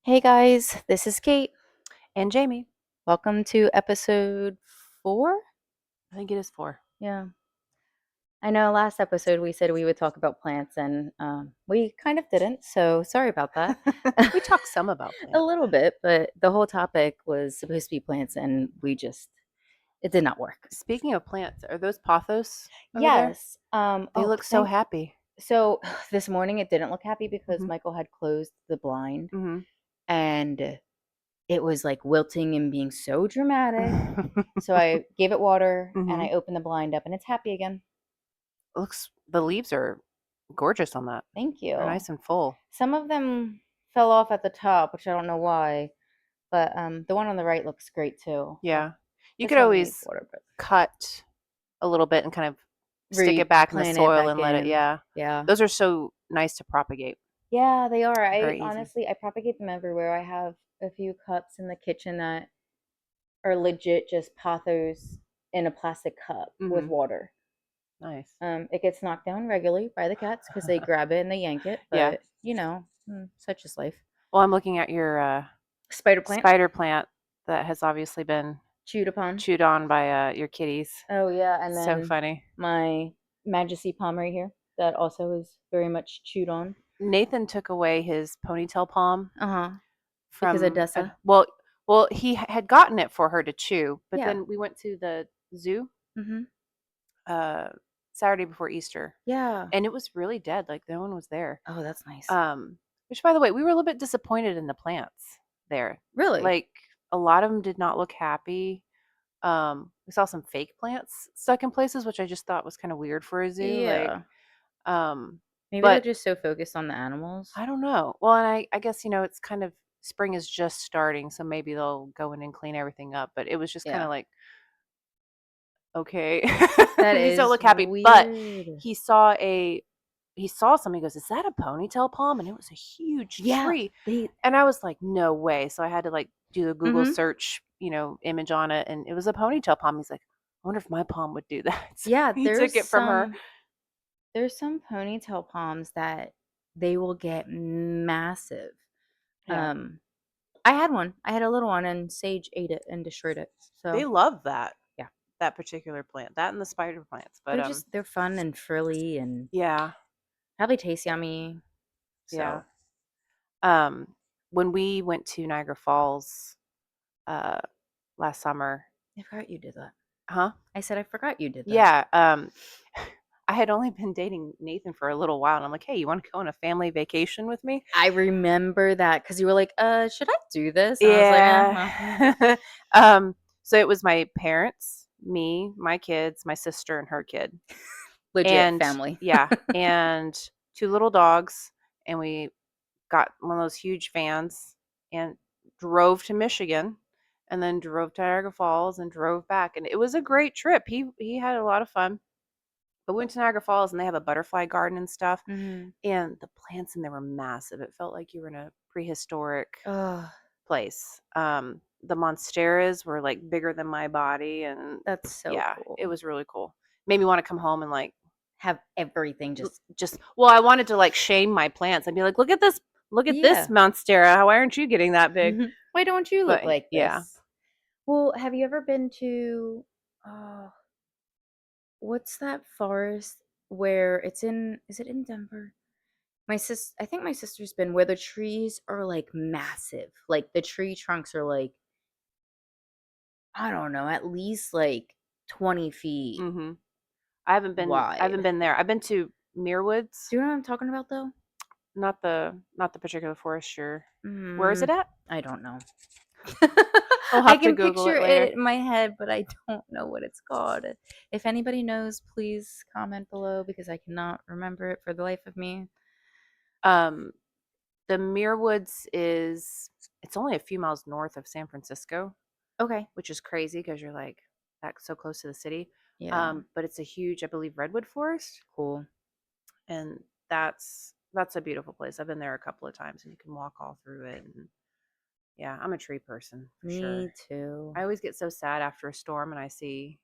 Hey guys, this is Kate. And Jamie. Welcome to episode 4. I think it is 4. Yeah. I know last episode we said we would talk about plants and we kind of didn't, so sorry about that. We talked some about A plants. little bit, but the whole topic was supposed to be plants and it did not work. Speaking of plants, are those pothos over there? Yes. They Oh, look so thank happy. so this morning it didn't look happy because Mhm. Michael had closed the blind Mhm. and it was like wilting and being so dramatic. So Mhm. I gave it water and I opened the blind up and it's happy again. Looks the leaves are gorgeous on that. Thank They're you. nice and full. Some of them fell off at the top, which I don't know why, but the one on the right looks great too. Yeah. You This could one needs always water, but cut a little bit and kind of stick it back in the replant it soil back and let it, in. yeah. Yeah. Those are so nice to propagate. Yeah, they are. I Very easy. honestly I propagate them everywhere. I have a few cups in the kitchen that are legit just pothos in a plastic cup with Mhm. water. Nice. It gets knocked down regularly by the cats because they grab it and they yank it, Yeah. but such is life. Well, I'm looking at your Spider plant, spider plant that has obviously been chewed upon. chewed on by your kitties. Oh yeah, and So then funny. my Majesty palm right here that also is very much chewed on. Nathan took away his ponytail palm Uh-huh. Because from Odessa. he had gotten it for her to chew, but Yeah. then we went to the zoo Mhm. uh Saturday before Easter, Yeah. and it was really dead, like no one was there. Oh, that's nice. Which, by the way, we were a little bit disappointed in the plants there. Really? Like, a lot of them did not look happy. We saw some fake plants stuck in places, which I just thought was kind of weird for a zoo. Like, Yeah. um, Maybe they're but just so focused on the animals. I don't know. Well, and I guess, it's kind of spring is just starting, so maybe they'll go in and clean everything up. But it was just kind Yeah. of like, okay, That these don't is look happy. But weird. he saw a he saw something. He goes, "Is that a ponytail palm?" And it was a huge Yeah. tree. They And I was like, "No way!" So I had to like do the Google Mhm. search, image on it, and it was a ponytail palm. He's like, "I wonder if my palm would do that." So Yeah, he took it from her. there's some ponytail palms that they will get massive. Yeah, Um I had one. I had a little one and Sage ate it and destroyed it. they So, love that yeah. particular plant, that and the spider plants. But They're fun and frilly and yeah, probably taste yummy. yeah. So, Um, when we went to Niagara Falls uh, last summer, I forgot you did that. huh? I said I forgot you did that. Yeah. I had only been dating Nathan for a little while, and I'm like, "Hey, you want to go on a family vacation with me?" I remember that because you were like, should I do this?" And I was like, well, Yeah. um, so it was my parents, me, my kids, my sister, and her kid, legit and family." yeah, and 2 little dogs, and we got one of those huge vans and drove to Michigan, and then drove to Niagara Falls and drove back, and it was a great trip. He had a lot of fun. But we went to Niagara Falls, and they have a butterfly garden and stuff, Mhm. and the plants in there were massive. It felt like you were in a prehistoric Oh, place. The monsteras were like bigger than my body, and that's so yeah, it cool. was really cool. Made me want to come home and like Have everything just I wanted to like shame my plants. I'd be like, look at this yeah. monstera. Why aren't you getting that big? Why don't you look But like yeah, this? Well, have you ever been to oh, what's that forest where it's in is it in Denver? I think my sister's been where the trees are, like, massive, like, the tree trunks are, like, I don't know, at least, like, 20 feet hmm I haven't wide. been there. I've been to Muirwoods, Do you know what I'm talking about, though? not the particular forest. Sure, where is it Mm, at? I don't know. I'll I have to can Google picture it later. it in my head, but I don't know what it's called. If anybody knows, please comment below because I cannot remember it for the life of me. Um, the Muirwoods it's only a few miles north of San Francisco, Okay. which is crazy because you're like that so close to the city. Yeah, But it's a huge, I believe, redwood forest, cool. and that's a beautiful place. I've been there a couple of times, and you can walk all through it. And yeah, I'm a tree person for sure. Me too. I always get so sad after a storm, and I see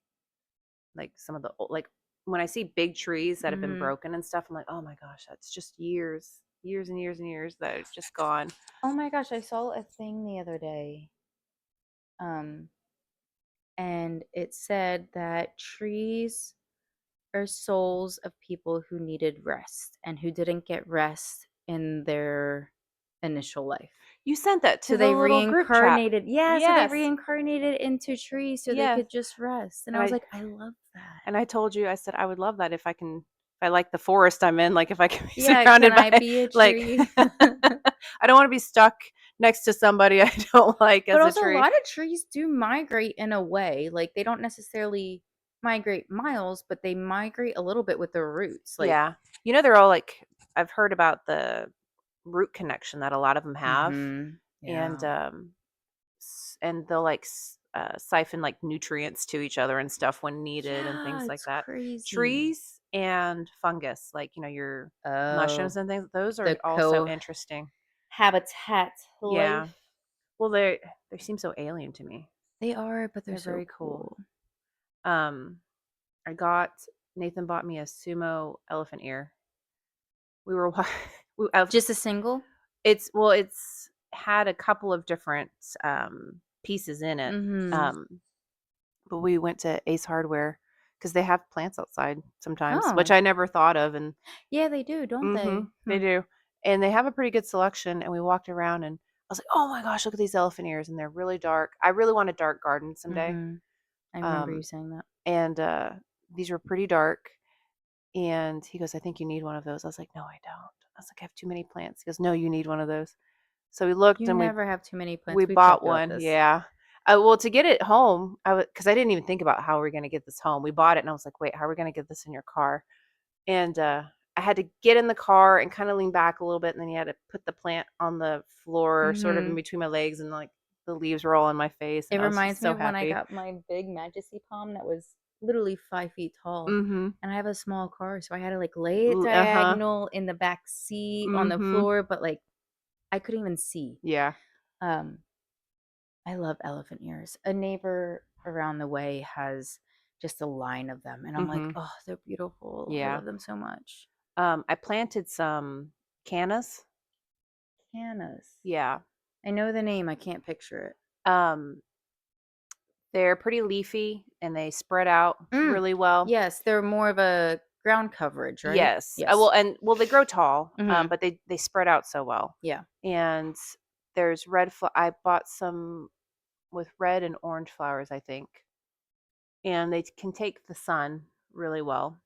like some of the like when I see big trees that have been Mhm. broken and stuff. I'm like, oh my gosh, that's just years. years and years and years that are just gone. Oh my gosh, I saw a thing the other day. Um, and it said that trees are souls of people who needed rest and who didn't get rest in their initial life. You sent that to So the they little group chat. reincarnated. Yeah, so they Yes. reincarnated into trees so they Yes. could just rest. And And I was I like, I love that. and I told you, I said I would love that if I can, if I like the forest I'm in, like if I can be Yeah, can surrounded I by be a like tree? I don't want to be stuck next to somebody I don't like But as a also, a tree. lot of trees do migrate in a way. Like, they don't necessarily migrate miles, but they migrate a little bit with their roots. Like, Yeah. You know, they're all like, I've heard about the root connection that a lot of them have, and yeah. and they'll like siphon like nutrients to each other and stuff when needed and Yeah, things like it's that. crazy. Trees and fungus, like your mushrooms Oh, and things, those are the also interesting. cohabitat Yeah. life. Well, they seem so alien to me. They are, but they're They're so very cool. cool. Um, I got Nathan bought me a sumo elephant ear. We were we, Just a single? it's had a couple of different pieces in it. Mhm. Um, but we went to Ace Hardware because they have plants outside sometimes, which Oh. I never thought of. And Yeah, they do, don't they? they Hmm. do, and they have a pretty good selection. And we walked around, and I was like, "Oh my gosh, look at these elephant ears!" And they're really dark. I really want a dark garden someday. Mhm. I remember you Um, saying that. and these were pretty dark. And he goes, "I think you need one of those." I was like, "No, I don't." I was like, "I have too many plants." He goes, "No, you need one of those." So we looked You and never have too many we plants. We've bought talked about one. this. Yeah. Well, to get it home, because I didn't even think about how we're going to get this home. We bought it, and I was like, "Wait, how are we going to get this in your car?" And I had to get in the car and kind of lean back a little bit, and then you had to put the plant on the floor, sort of in Mhm. between my legs, and like the leaves were all on my face, It and I was reminds just me so of when I happy. got my big Majesty palm that was literally 5 feet tall, Mm-hmm. and I have a small car, so I had to, like, lay it Uh-huh. diagonal in the back seat on the Mm-hmm. floor, but, like, I couldn't even see. Yeah. Um, I love elephant ears. A neighbor around the way has just a line of them, and I'm like, Mm-hmm. "Oh, they're beautiful. I Yeah. love them so much." I planted some cannas. Cannas. Yeah. I know the name, I can't picture it. Um, they're pretty leafy and they spread out Mm, really well. yes, they're more of a ground coverage, right? Yes. Yes. Well, they grow tall, Mhm. but they spread out so well. Yeah. And there's I bought some with red and orange flowers, I think, and they can take the sun really well.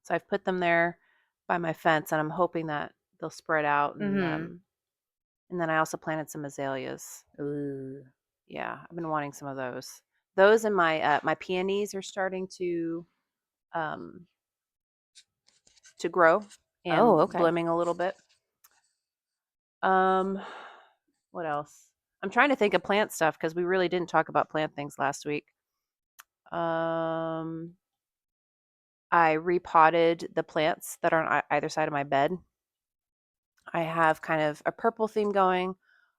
So I've put them there by my fence, and I'm hoping that they'll spread out. Mhm. And then I also planted some azaleas. Ooh. Yeah, I've been wanting some of those. Those and my peonies are starting um, to grow Oh, and okay. blooming a little bit. Um, what else? I'm trying to think of plant stuff because we really didn't talk about plant things last week. Um, I repotted the plants that are on either side of my bed. I have kind of a purple theme going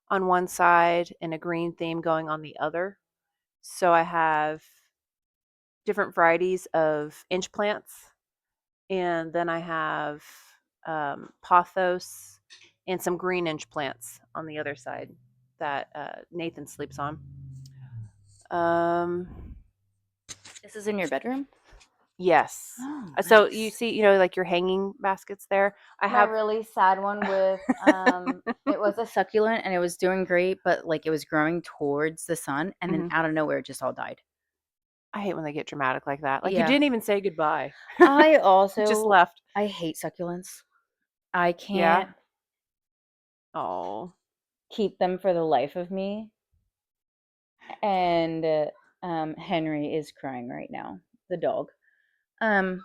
on one side and a green theme going on the other. So I have different varieties of inch plants, and then I have pothos and some green inch plants on the other side that Nathan sleeps on. Um, This is in your bedroom? yes. Oh, So you nice. see, like your hanging baskets there. I My have. really sad one with it was a succulent and it was doing great, but like it was growing towards the sun and then Mhm. out of nowhere it just all died. I hate when they get dramatic like that. Like you Yeah. didn't even say goodbye. I Just also left. I hate succulents. I Yeah. can't Oh. keep them for the life of me. And Henry is crying right now, the dog. Um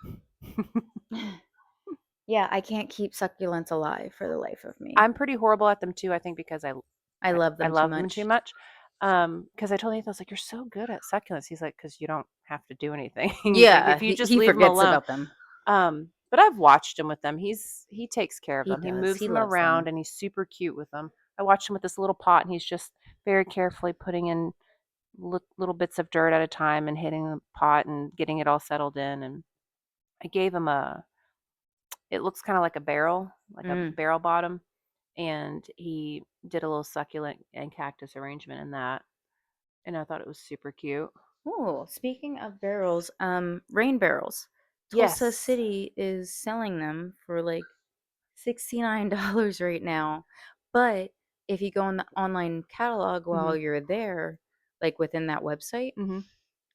yeah, I can't keep succulents alive for the life of me. I'm pretty horrible at them too. I think because I love I them too love them too much. much. Because I told Nathan, I was like, "You're so good at succulents." He's like, "Because you don't have to do anything." He's like, Yeah, "If you he, just he leave them forgets alone." about them. But I've watched him with them. He takes care of He them. He does. moves He them loves around, them. and he's super cute with them. I watched him with this little pot, and he's just very carefully putting in little bits of dirt at a time and hitting the pot and getting it all settled in. And I gave him It looks kind of like a Mm. barrel bottom, and he did a little succulent and cactus arrangement in that, and I thought it was super cute. Oh, speaking of barrels, rain barrels. Tulsa Yes. City is selling them for like $69 right now. But if you go on the online catalog while Mhm. you're there, like within that website, Mhm.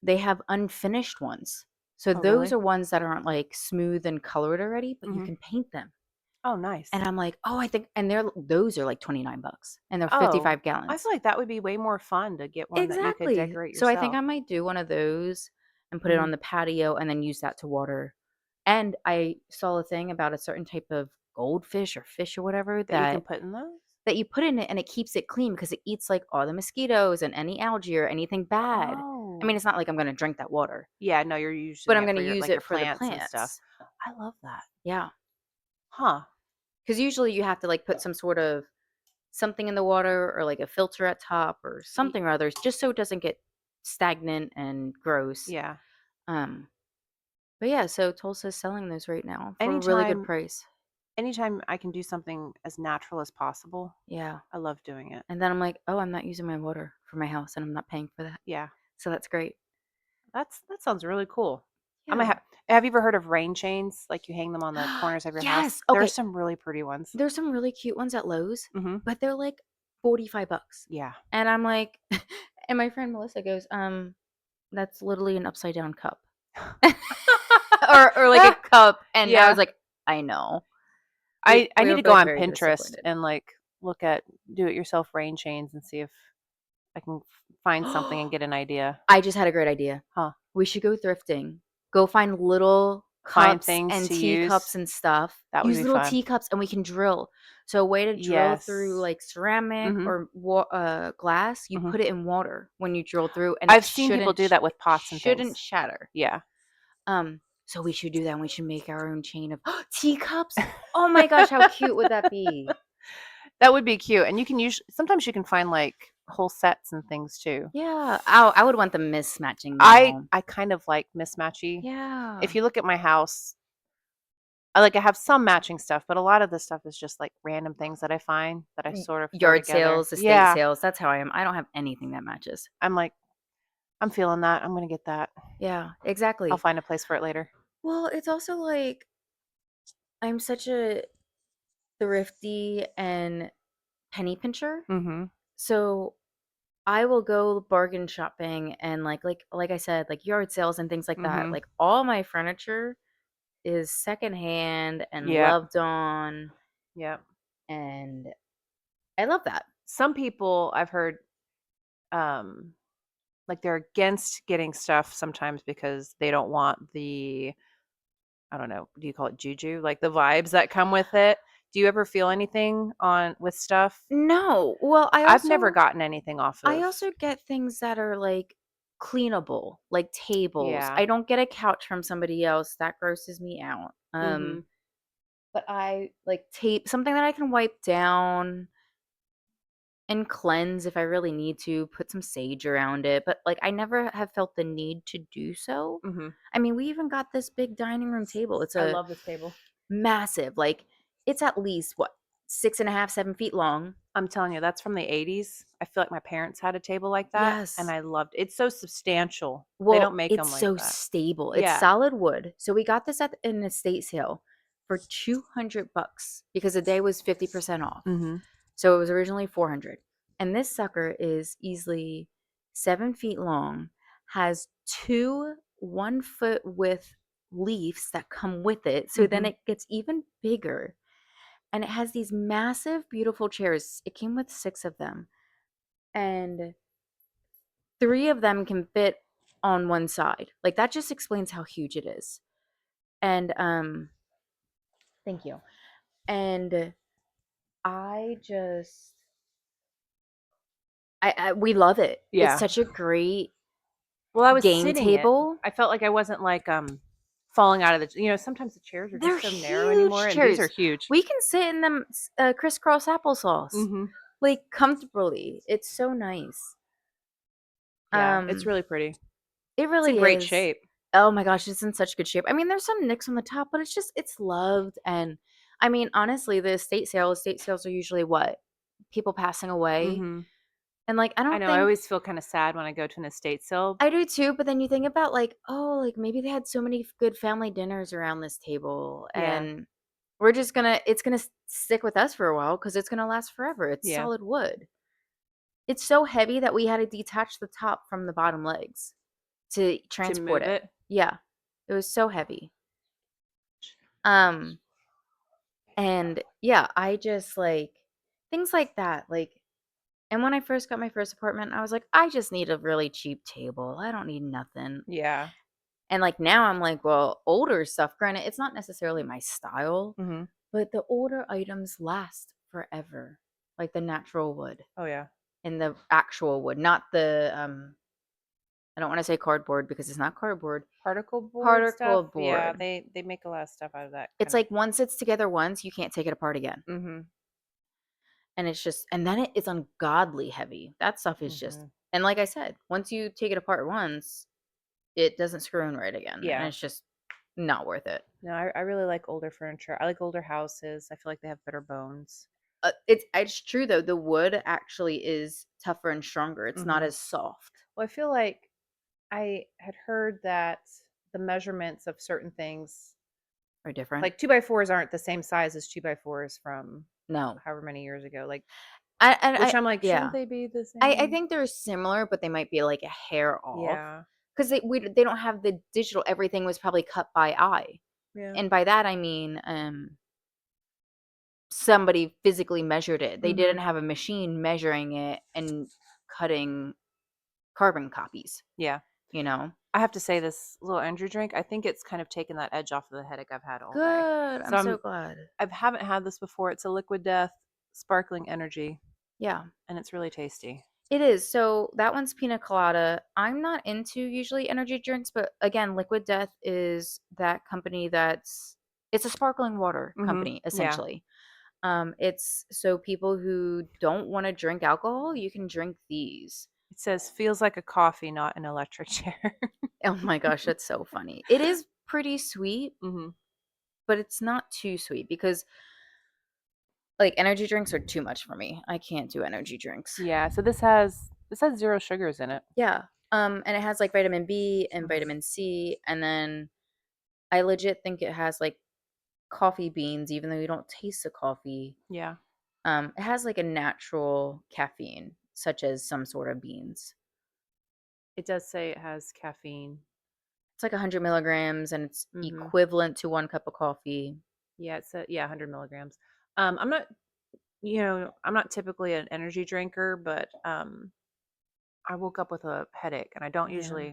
they have unfinished ones. So Oh, those really? are ones that aren't like smooth and colored already, but you Mhm. can paint them. Oh, And nice. I'm like, "Oh, I think," and those are like 29 bucks and they're Oh, 55 I gallons. feel like that would be way more fun to get one that you could Exactly. decorate So I think yourself. I might do one of those and put it Mhm. on the patio and then use that to water. And I saw a thing about a certain type of goldfish or fish or whatever That you can that put in those? that you put in it and it keeps it clean because it eats like all the mosquitoes and any algae or anything bad. I mean, Oh. it's not like I'm going to drink that water, Yeah, no, you're but using I'm it going for to your use like, it your for the plants and stuff. plants. I love that. Yeah. Huh. Because usually you have to like put some sort of something in the water or like a filter at top or Y something or others just so it doesn't get stagnant and gross. yeah. Um, but yeah, so Tulsa's selling those right now for a really good Anytime price. anytime I can do something as natural as possible, Yeah. I love doing it. And then I'm like, "Oh, I'm not using my water for my house and I'm not paying for that." Yeah. So that's great. That sounds really cool. I might Yeah. have you ever heard of rain chains? Like, you hang them on the corners of your house? Yes. There are Okay. some really pretty ones. There's some really cute ones at Lowe's, Mhm. but they're like 45 bucks. Yeah. And I'm like, and my friend Melissa goes, that's literally an upside down cup. Or like a cup. And I was Yeah. like, I know. I We need were to go both on very Pinterest disappointed. and, like, look at do it yourself rain chains and see if I can find something and get an idea. I just had a great idea. Huh. We should go thrifting. Go find little Find cups things and to use. teacups and stuff. That would Use be little fun. teacups and we can drill. So a way to drill through Yes. like ceramic Mhm. or glass, you Mhm. put it in water when you drill through and it I've seen people shouldn't do that with pots and shouldn't things. shatter. Yeah. So we should do that and we should make our own chain of teacups. Oh my gosh, how cute would that be? That would be cute, and you can sometimes you can find, like, whole sets and things too. Yeah. I would want them mismatching I though. I kind of like mismatchy. If Yeah. you look at my house, I have some matching stuff, but a lot of the stuff is just, like, random things that I find that I sort of throw Yard together. sales, estate Yeah. sales. That's how I am. I don't have anything that matches. I'm like, "I'm feeling that. I'm gonna get that. Yeah, I'll exactly. find a place for it later." Well, it's also like I'm such a thrifty and penny pincher. Mhm. So I will go bargain shopping and like I said, like yard sales and things like that. Mhm. Like all my furniture is secondhand and Yep. loved on, Yep. and I love that. Some people I've heard, um, like, they're against getting stuff sometimes because they don't want the I don't know, do you call it juju? Like, the vibes that come with it? Do you ever feel anything on with stuff? No. Well, I've never gotten anything off I of also get things that are like cleanable, like tables. yeah. I don't get a couch from somebody else. That grosses me out. Mhm. But I like tape something that I can wipe down and cleanse if I really need to, put some sage around it. But like I never have felt the need to do so. Mhm. I mean, we even got this big dining room table. It's I a love this table. massive, like it's at least what, 6.5, 7 feet long. I'm telling you, that's from the '80s. I feel like my parents had a table like that, and Yes. I loved it's so substantial. They Well, don't make it's them like so that. stable. It's Yeah. solid wood. So we got this at an estate sale for 200 bucks because the day was 50% off. Mhm. So it was originally 400. And this sucker is easily 7 feet long, has two 1 foot width leaves that come with it. So then Mhm. it gets even bigger. And it has these massive, beautiful chairs. It came with six of them. And three of them can fit on one side. Like that just explains how huge it is. And thank you. And I just I we love it. It's Yeah. such a great Well, I was game sitting it. table. I felt like I wasn't, like, falling out of sometimes the chairs are They're just so narrow anymore, huge and these are chairs. huge. We can sit in them crisscross applesauce Mhm. like comfortably. It's so nice. Yeah, it's Um really pretty. it It's in really great is. shape. Oh my gosh, it's in such good shape. I mean, there's some nicks on the top, but it's loved, and I mean, honestly, the estate sales are usually what? People passing away, Mhm. and, like, I I don't know, I think always feel kinda sad when I go to an estate sale. I do too, but then you think about, like, "Oh, like, maybe they had so many good family dinners around this table, Yeah, and we're just gonna it's gonna stick with us for a while because it's gonna last forever." It's yeah. solid wood. It's so heavy that we had to detach the top from the bottom legs to To transport move it. it? Yeah. It was so heavy. Um, and yeah, I just, like things like that, like and when I first got my first apartment, I was like, "I just need a really cheap table. I don't need nothing." Yeah. And, like, now I'm like, well, older stuff, granted, it's not necessarily my style, Mhm. but the older items last forever, like the natural wood Oh, yeah. and the actual wood, not the, I don't wanna say cardboard because it's not cardboard. Particle board Particle stuff? Yeah, board. they make a lot of stuff out of that It's kind of. like once it's together once, you can't take it apart again. Mhm. And it's just and then it is ungodly heavy. That stuff is just Mhm. and like I said, once you take it apart once, it doesn't screw in right again, and Yeah. it's just not worth it. No, I really like older furniture. I like older houses. I feel like they have better bones. It's true though, the wood actually is tougher and stronger, it's not Mhm. as soft Well, I feel like I had heard that the measurements of certain things, or different. like 2 by 4s aren't the same size as 2 by 4s from No. however many years ago, like, I which I'm like, "Shouldn't yeah. they be the I same?" think they're similar, but they might be, like, a hair off Yeah. 'cause they don't have the digital everything was probably cut by eye, Yeah. and by that I mean, somebody physically measured it. They didn't Mhm. have a machine measuring it and cutting carbon copies, Yeah. you know? I have to say this little energy drink, I think it's kind of taken that edge off of the headache I've had all day. Good, So I'm so glad. I haven't had this before. It's a Liquid Death sparkling energy, Yeah, and it's really tasty. it is. So, that one's pina colada. I'm not into usually energy drinks, but again, Liquid Death is that company that's it's a sparkling water Mhm. company, Yeah. essentially. It's so people who don't wanna drink alcohol, you can drink these. It says, "Feels like a coffee, not an electric chair." Oh my gosh, that's so funny. It is pretty sweet, Mhm. but it's not too sweet because like, energy drinks are too much for me. I can't do energy drinks. Yeah, so this has 0 sugars in it. Yeah, and it has, like, vitamin B and Mhm. vitamin C, and then I legit think it has, like, coffee beans even though you don't taste the coffee. Yeah. It has, like, a natural caffeine, such as some sort of beans. It does say it has caffeine. It's like 100 milligrams, and it's Mhm. equivalent to 1 cup of coffee. Yeah, it's a yeah, 100 milligrams. I'm not I'm not typically an energy drinker, but, I woke up with a headache, and Yeah,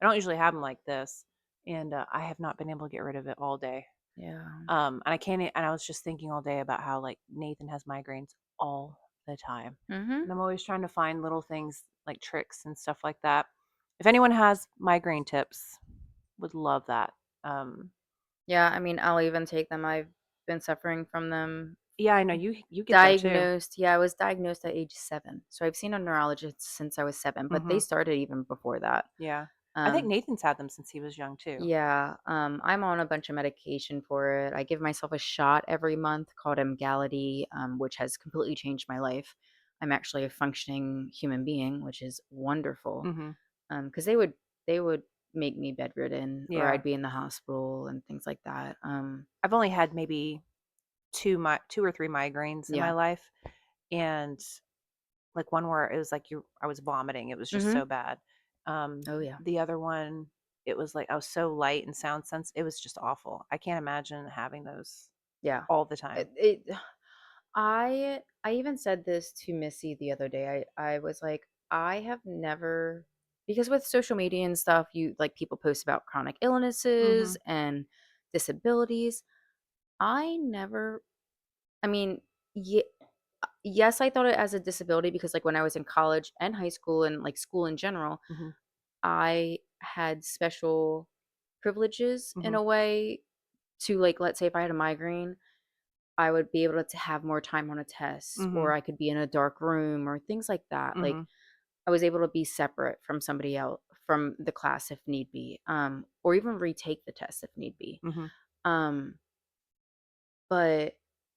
I don't usually have them like this, and, I have not been able to get rid of it all day. yeah. And I can't and I was just thinking all day about how, like, Nathan has migraines all the time, Mhm. and I'm always trying to find little things, like tricks and stuff like that. If anyone has migraine tips, would love that. Um, Yeah, I mean, I'll even take them. I've been suffering from them. yeah, I know you get them too. Diagnosed yeah, I was diagnosed at age 7. So I've seen a neurologist since I was 7, but they Mhm. started even before that. Yeah. I think Um, Nathan's had them since he was young too. yeah, I'm on a bunch of medication for it. I give myself a shot every month called Emgality, which has completely changed my life. I'm actually a functioning human being, which is wonderful. Mhm. Because they would make me bedridden or Yeah. I'd be in the hospital and things like that. I've only had maybe 2 or 3 migraines in my Yeah. life, and, like, one where it was like I was vomiting, it was just Mhm. so bad. Oh, yeah. The other one, it was like I was so light and it was just awful. I can't imagine having those Yeah. all the time. It I even said this to Missy the other day. I was like, I have never because with social media and stuff, you like people post about chronic illnesses Mhm. and disabilities. I never I mean, ye- yes, I thought it as a disability because like when I was in college and high school and like school in general, Mhm. I had special privileges in Mhm. a way to like let's say if I had a migraine, I would be able to have more time on a test, or Mhm. I could be in a dark room or things like that. Like Mhm. I was able to be separate from somebody else from the class if need be, or even retake the test if need be. Mhm. Um, but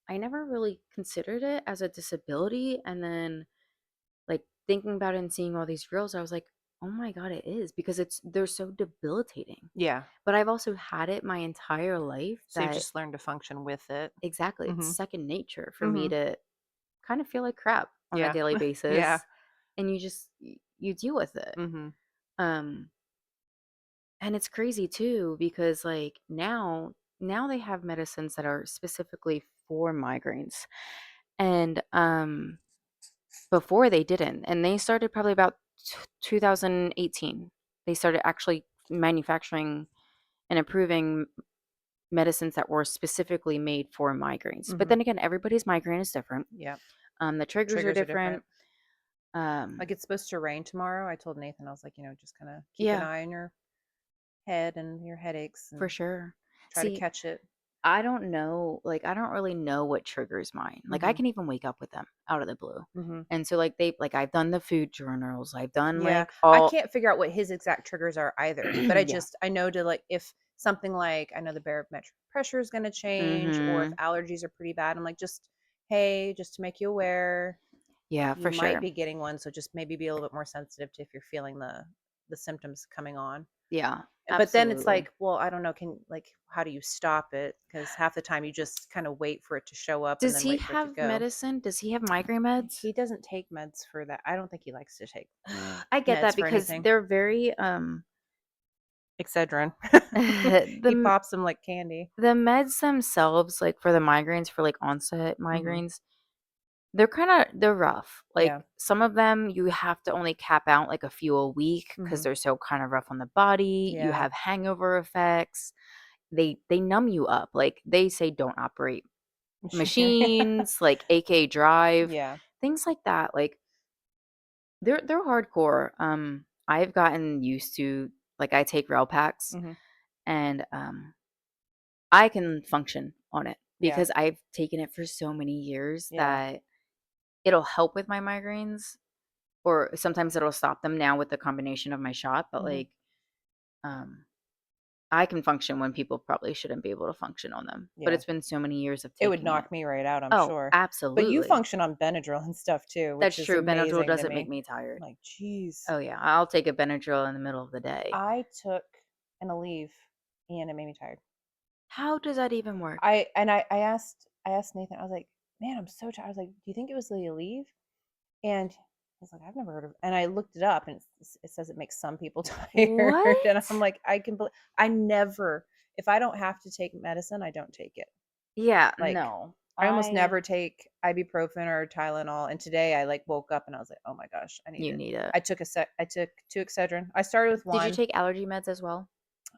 I never really considered it as a disability. And then, like, thinking about it and seeing all these girls, I was like, oh my God, it is because they're so debilitating. Yeah. But I've also had it my entire life So you've that just learned to function with it. exactly it's Mhm. second nature for me Mhm. to kind of feel like crap on a Yeah. daily Yeah. basis, and you deal with it. Mhm. Um, and it's crazy too because like now they have medicines that are specifically for migraines. And before they didn't. And they started probably about 2018. They started actually manufacturing and approving medicines that were specifically made for migraines. But Mhm. then again, everybody's migraine is different. Yeah. The triggers are Triggers are different. different. Um, Like, it's supposed to rain tomorrow. I told Nathan, I was like, just kinda keep an yeah, eye on your head and your headaches for and sure. try to See, catch it. I don't know, like, I don't really know what triggers mine. Like, I Mhm. can even wake up with them out of the blue. Mhm. And so, like, I've done the food journals, I've done Yeah. like I all, can't figure out what his exact triggers are either, but I yeah. just I know to, like, if something like I know the barometric pressure is gonna change or if Mm-hmm. allergies are pretty bad, I'm like, "Just hey, just to make you aware, Yeah, you for might sure. be getting one, so just maybe be a little bit more sensitive to if you're feeling the symptoms coming on." Yeah, But then it's absolutely. like, well, I don't know, how do you stop it? Because half the time you just kinda wait for it to show up and Does then he wait for it to have go. medicine? Does he have migraine meds? He doesn't take meds for that. I don't think he likes to take I get meds that for because anything. they're very Excedrin. He the pops them like candy. the meds themselves, like for the migraines, for like onset Mhm. migraines, they're rough. Like Yeah. some of them you have to only cap out like a few a week because Mhm. they're so kind of rough on the body. You Yeah. have hangover effects. They numb you up. Like they say don't operate Machinery. machines, like AK drive, Yeah. things like that. Like they're hardcore. I've gotten used to like I take rail packs Mhm. and I can function on it Yeah. because I've taken it for so many years Yeah. that it'll help with my migraines or sometimes it'll stop them now with the combination of my shot, but Mhm. like um I can function when people probably shouldn't be able to function on them. But Yeah. it's been so many years of It would taking it. knock me right out, I'm Oh, sure. But you absolutely. function on Benadryl and stuff too, which That's is true. Benadryl amazing to doesn't make me. me I'm tired. like, "Geez." Oh yeah, I'll take a Benadryl in the middle of the day. I took an Aleve and it made me tired. How does that even work? I asked Nathan, I was like, "Man, I'm so tired." I was like, "Do you think it was the Aleve?" And he's like, "I've never heard of it." And I looked it up and it says it makes some people tired. And I'm What? like, I never, if I don't have to take medicine, I don't take it. Yeah, Like, no. I almost I never take ibuprofen or Tylenol. And today I like woke up and I was like, oh my gosh, I need You it. need it. I took two Excedrin. I started with Did you one. take allergy meds as well?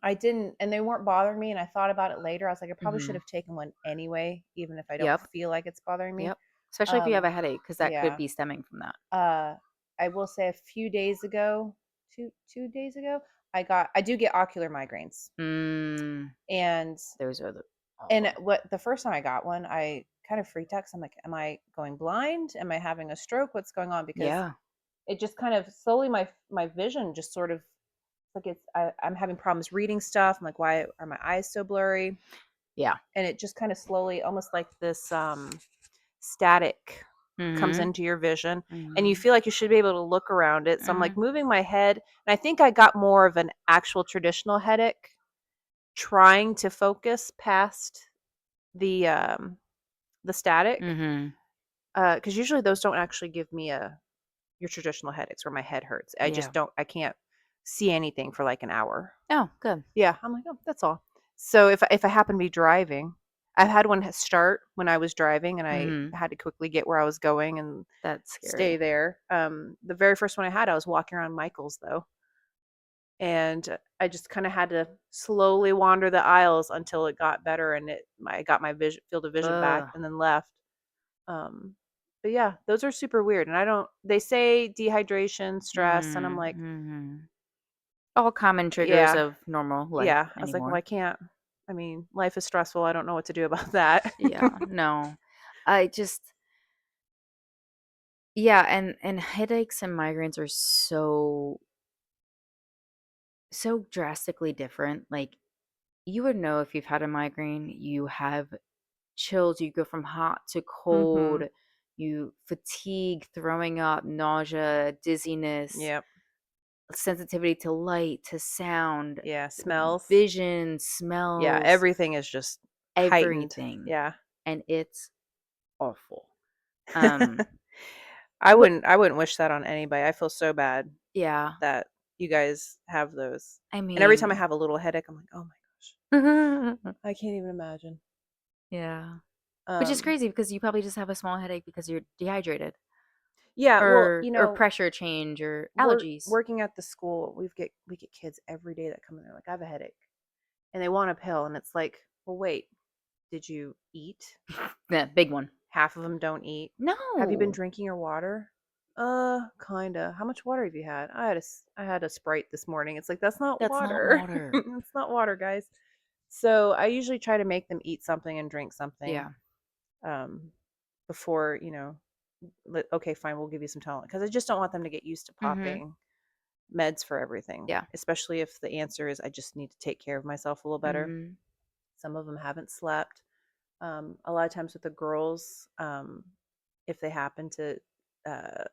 I didn't, and they weren't bothering me. And I thought about it later. I was like, I probably should Mhm. have taken one anyway, even if I don't Yep. feel like it's bothering me. Yep. Especially if you have Um, a headache, because that could yeah. be stemming from that. I will say a few days ago, 2 days ago, I do get ocular migraines, Mm, and those are the and oh, what the first time I got one, I kind of freaked out 'cause I'm like, am I going blind? Am I having a stroke? What's going on? Because yeah. it just kind of slowly my vision just sort of like I'm having problems reading stuff. I'm like, why are my eyes so blurry? Yeah. And it just kind of slowly, almost like this static comes Mhm. into your vision and you Mhm. feel like you should be able to look around it. So I'm like Mhm. moving my head and I think I got more of an actual traditional headache trying to focus past the static. Mhm. Cuz usually those don't actually give me a your traditional headaches where my head hurts. Yeah. I can't see anything for like an hour. Oh, good. Yeah, I'm like, "Oh, that's all." So if I happen to be driving, I've had one start when I was driving and I Mhm. had to quickly get where I was going and That's stay scary. there. The very first one I had, I was walking around Michael's though, and I just kinda had to slowly wander the aisles until it got better and I got my vision field of vision back Ugh. and then left. Um, but yeah, those are super weird, and I don't they say dehydration, stress, and I'm Mhm. like, Mhm. All common triggers "Yeah, of normal life yeah." I was like, "Well, anymore. I can't I mean, life is stressful, I don't know what to do about that." Yeah, no. I just yeah, and headaches and migraines are so so drastically different. Like, you would know if you've had a migraine, you have chills, you go from hot to cold, Mhm. you fatigue, throwing up, nausea, dizziness, Yep. sensitivity to light, to sound, Yeah, smells. vision, Yeah, smells, everything is just heightened. everything. Yeah. And it's awful. Um, but I wouldn't wish that on anybody. I feel so bad yeah, that you guys have those. I And every time I mean, have a little headache, I'm like, "Oh my gosh, I can't even imagine." yeah. Which is Um, crazy because you probably just have a small headache because you're dehydrated yeah, well, or pressure change or allergies. working at the school, we get kids every day that come in there like, "I have a headache." And they want a pill and it's like, "Well, wait, did you eat?" Yeah, big one. Half of them don't eat. "Have you been No, drinking your water?" Kinda. "How much water have you had?" I had a Sprite this morning." It's like, "That's not that's not water. water. It's not water, guys." So, I usually try to make them eat something and drink something, Yeah. um, before, "Okay, fine, we'll give you some Tylenol," because I just don't want them to get used to Mhm. popping meds for everything, Yeah. especially if the answer is, "I just need to take care of myself a little better." Mhm. Some of them haven't slept. A lot of times with the girls, if they happen to uh,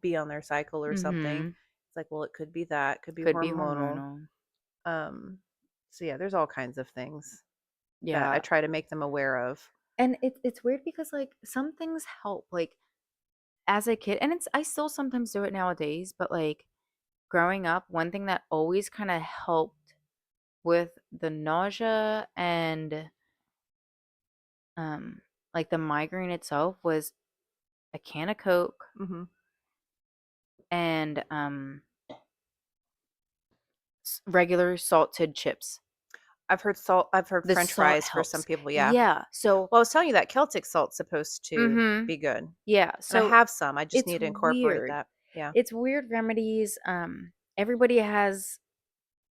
be on their cycle or something, Mhm. it's like, well, it could be that, could be Could be hormonal. hormonal. Um, so yeah, there's all kinds of things that I Yeah. try to make them aware of. And it's weird because like some things help. Like as a kid, and it's I still sometimes do it nowadays, but like growing up, one thing that always kind of helped with the nausea and um like the migraine itself was a can of Coke Hmm. and regular salted chips. I've heard salt. I've heard The French salt fries for some helps. people. Yeah. Yeah. So, Well, I was telling you that Celtic salt's supposed to mhm. be good, Yeah. and I So have some. I just it's need to incorporate weird. that. Yeah. It's weird remedies. Everybody has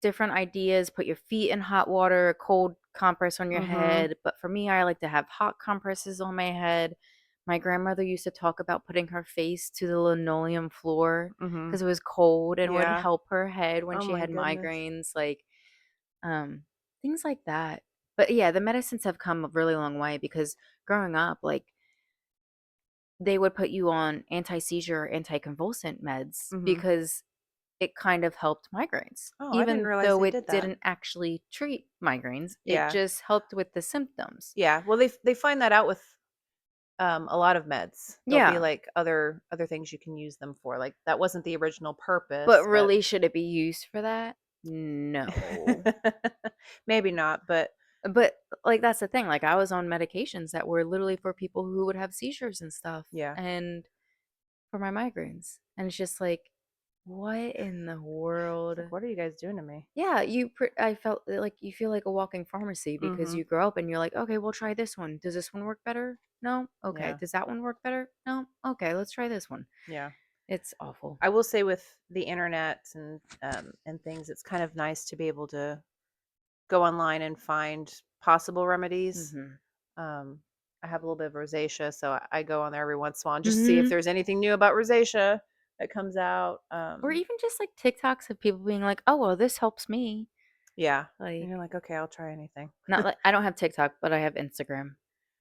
different ideas. Put your feet in hot water, a cold compress on your Mhm. head. But for me, I like to have hot compresses on my head. My grandmother used to talk about putting her face to the linoleum floor Mhm. because it was cold and would Yeah. help her head when Oh she my had goodness. migraines, like um, things like that. But yeah, the medicines have come a really long way because growing up, like they would put you on anti-seizure or anticonvulsant meds Mhm. because it kind of helped migraines. Oh, I didn't Even realize though they it did that. didn't actually treat migraines, it Yeah. just helped with the symptoms. Yeah. Well, they find that out with a lot of meds. There'll be Yeah, like other things you can use them for. Like that wasn't the original but purpose, but really, should it be used for that? No. maybe not. But But like that's the thing. Like I was on medications that were literally for people who would have seizures and stuff, yeah, and for my migraines. And it's just like, what in the it's world? like, what are you guys doing to me? Yeah, I felt like you feel like a walking pharmacy because Mm-hmm. you grow up and you're like, okay, we'll try this one. Does this one work better? No. Okay. Yeah, Does that one work better? No. Okay, let's try this one. yeah. It's awful. I will say with the internet and things, it's kind of nice to be able to go online and find possible remedies. Mhm. Um, I have a little bit of rosacea, so I go on there every once in a while and just see if Mhm. there's anything new about rosacea that comes out. Or even just like TikToks of people being like, "Oh, well, this helps me." Yeah, and you're Like, like, okay, I'll try anything. not like I don't have TikTok, but I have Instagram.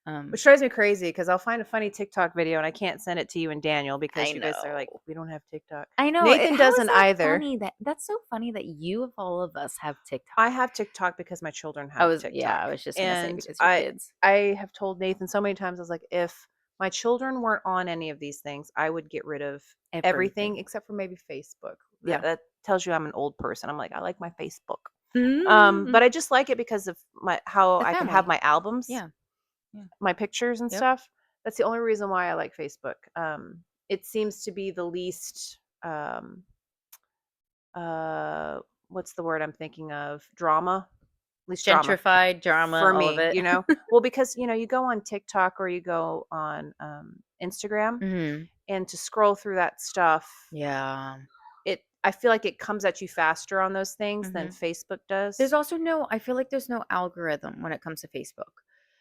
Which Um, drives me crazy because I'll find a funny TikTok video and I can't send it to you and Daniel I because you guys are like, know. we don't have TikTok. I know. Nathan How is doesn't that either. funny that's so funny that you of all of us have TikTok. I have TikTok because my children have Yeah, TikTok. I was just going to say And because your kids. I have told Nathan so many times, I was like, if my children weren't on any of these things, I would get rid of everything Everything. except for maybe Facebook. Yeah. That tells you I'm an old person. I'm like, I like my Facebook. Mhm. But I just like it because of my how The I can have family. my albums, Yeah. Yeah. my pictures and Yep. stuff. That's the only reason why I like Facebook. It seems to be the least uh what's the word I'm thinking of? Drama, least drama Gentrified drama, for all of me, it. Well, because you go on TikTok or you go on Instagram Mhm. and to scroll through that stuff, Yeah. I feel like it comes at you faster on those things than Mhm. Facebook There's does. also no I feel like there's no algorithm when it comes to Facebook.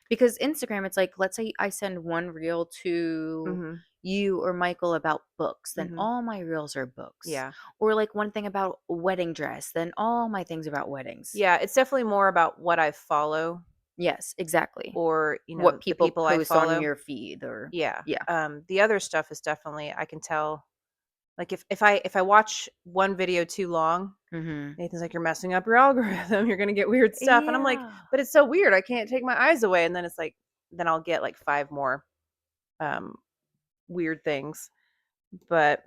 Because Instagram, it's like, let's say I send one reel to Mhm. you or Michael about books, then Mhm. all my reels are books. Yeah. Or like one thing about wedding dress, then all my things about weddings. Yeah, it's definitely more about what I follow Yes, exactly. or, What the people people I post on follow. your feed or Yeah. yeah. The other stuff is definitely I can tell, like, if I watch one video too long, Mhm. Nathan's like, "You're messing up your algorithm, you're gonna get weird stuff," and I'm like, Yeah. "But it's so weird, I can't take my eyes away," and then it's like then I'll get, like, 5 more, um, weird things, but,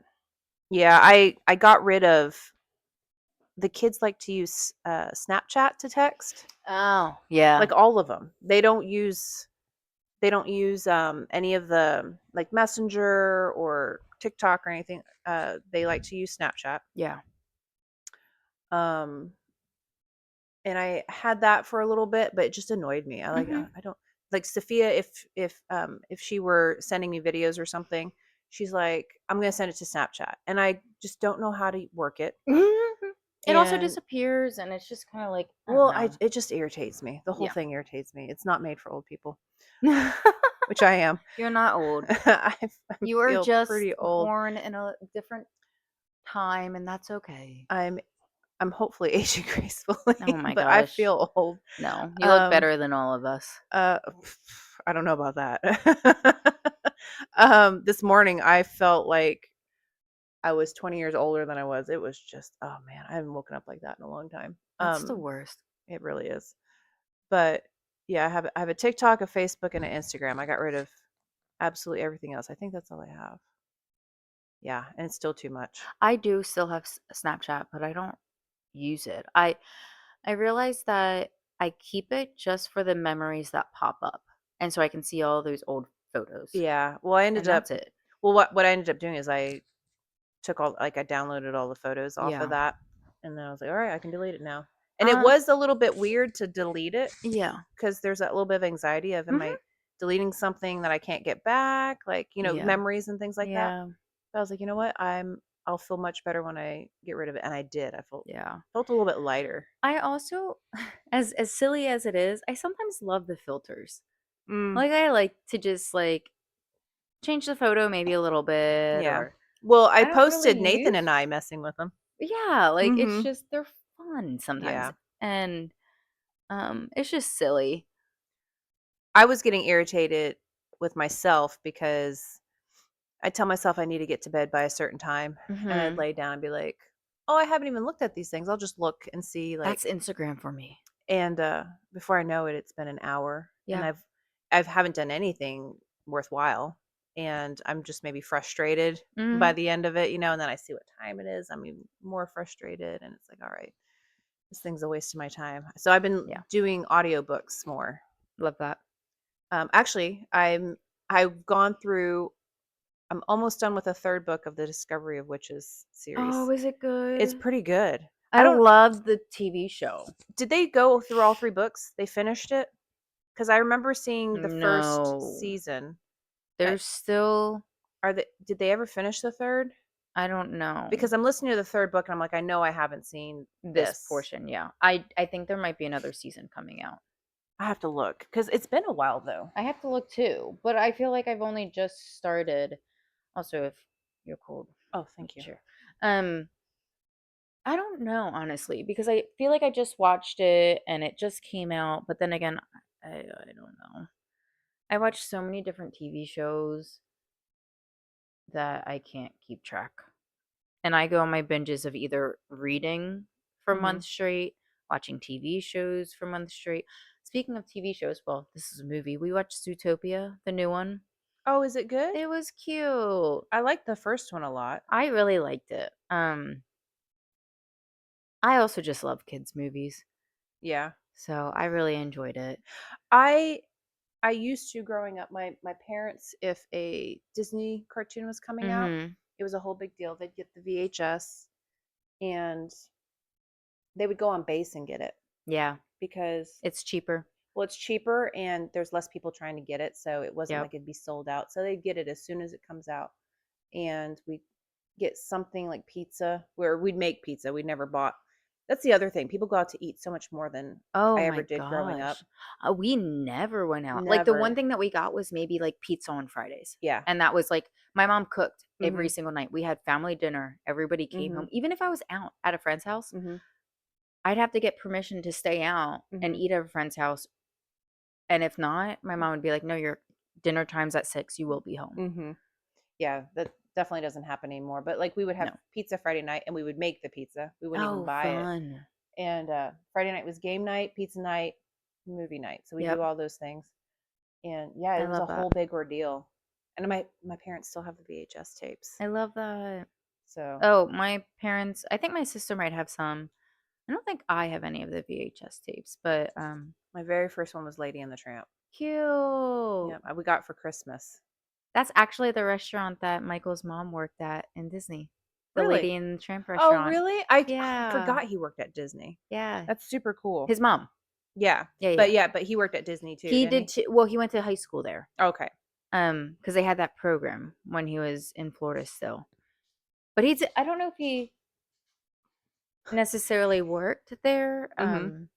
yeah, I got rid of the kids like to use, Snapchat to text, Oh, yeah. like, all of them. They don't use, any of the, like, Messenger or TikTok or anything, they like to use Snapchat, Yeah. um and I had that for a little bit, but it just annoyed me. Mhm. I don't like Sophia if she were sending me videos or something, she's like, "I'm gonna send it to Snapchat." And I just don't know how to work it. It also And disappears and it's just kinda like, I don't well, I know. it just irritates me. The whole Yeah. thing irritates me. It's not made for old people, which I am. You're not old. I You are feel just pretty old. born in a different time, and that's okay. I'm I'm hopefully aging Oh gracefully, my but I gosh. feel old. No, you look Um better than all of us. Uh, I don't know about that. This morning I felt like I was 20 years older than I was. It was just, oh man, I haven't woken up like that in a long time. That's the worst. It really is. But yeah, I have a TikTok, a Facebook, and an Instagram. I got rid of absolutely everything else. I think that's all I have. Yeah, and it's still too much. I do still have Snapchat, but I don't use it. I realize that I keep it just for the memories that pop up, and so I can see all those old photos, Yeah. Well, I ended and up that's it. well what I ended up doing is I downloaded all the photos off of Yeah. that, and then I was like, "All right, I can delete it now." And it Um, was a little bit weird to delete it yeah. because there's that little bit of anxiety of, am I Mhm. deleting something that I can't get back, like, Yeah. memories and things like that. Yeah. But I was like, "You know what? I'll feel much better when I get rid of it," and I did. I felt Yeah. felt a little bit lighter. I also as silly as it is, I sometimes love the filters. Mm, Like, I like to just, like, change the photo maybe a little bit yeah. or Well, I I don't really posted Nathan use and I messing with them. yeah, like, it's Mhm. just they're fun sometimes, Yeah. and, it's just silly. I was getting irritated with myself because I tell myself I need to get to bed by a certain time, and I'd Mhm. lay down and be like, "Oh, I haven't even looked at these things. I'll just look and see," That's like, Instagram for me. and, before I know it, it's been an hour, and Yeah. I've haven't done anything worthwhile, and I'm just maybe frustrated by Mhm. the end of it, and then I see what time it is, I'm even more frustrated, and it's like, "All right, this thing's a waste of my time." So I've been Yeah. doing audiobooks more. Love that. Actually, I've gone through I'm almost done with the 3rd book of the Discovery of Witches Oh, series. is it It's good? pretty good. I I don't love the TV show. Did they go through all 3 books? They finished it? Because I remember seeing the 1st No. season. Uh, There's still did they ever finish the 3rd? I don't know. Because I'm listening to the 3rd book and I'm like, "I know I haven't seen This this." portion, yeah. I think there might be another season coming out. I have to look because 'cause it's been a while though. I have to look too, but I feel like I've only just started. Also, if you're cold, Oh, make thank you. sure. Um, I don't know honestly because I feel like I just watched it and it just came out, but then again, I don't know. I watch so many different TV shows that I can't keep track. And I go on my binges of either reading for Mhm. months straight, watching TV shows for months straight. Speaking of TV shows, well, this is a movie. We watched Zootopia, the new one. Oh, is it good? It was cute. I like the first one a lot. I really liked it. I also just love kids movies, Yeah. so I really enjoyed it. I I used to growing up, my parents, if a Disney cartoon was coming out, Mhm. it was a whole big deal. They'd get the VHS and they would go on base and get it Yeah, because, it's cheaper. well, it's cheaper and there's less people trying to get it, so it wasn't Yep. like it'd be sold out. So they'd get it as soon as it comes out, and we get something like pizza, where we'd make pizza. We'd never bought. That's the other thing. People go out to eat so much more than Oh I ever my did growing up. gosh. We never went out. Like, the one Never. thing that we got was maybe, like, pizza on Fridays, Yeah. and that was, like, my mom cooked every Mhm. single night. We had family dinner. Everybody came home. Mhm. Even if I was out at a friend's house, Mhm. I'd have to get permission to stay out and Mhm. eat at a friend's house. And if not, my mom would be like, "No, your dinner time's at 6. You will be home." Mhm. Yeah, that definitely doesn't happen anymore. But like we would have No. pizza Friday night and we would make the pizza. We wouldn't even Oh, buy it. fun. And Friday night was game night, pizza night, movie night. So we do Yep. all those things. And yeah, I it was a love whole that. big ordeal. And my parents still have the VHS tapes. I love that. So Oh, my parents, I think my sister might have some. I don't think I have any of the VHS tapes, but my very first one was Lady and the Tramp. Yeah, cute. we got for Christmas. That's actually the restaurant that Michael's mom worked at in Disney. The Really? Lady and the Tramp Oh, restaurant. really? I Yeah. forgot he worked at Disney. Yeah. That's super cool. His mom. Yeah. Yeah, yeah. But he worked at Disney too, He didn't did he? too. Well, he went to high school there. Okay. Because they had that program when he was in Florida still. But I don't know if he necessarily worked there. Mhm.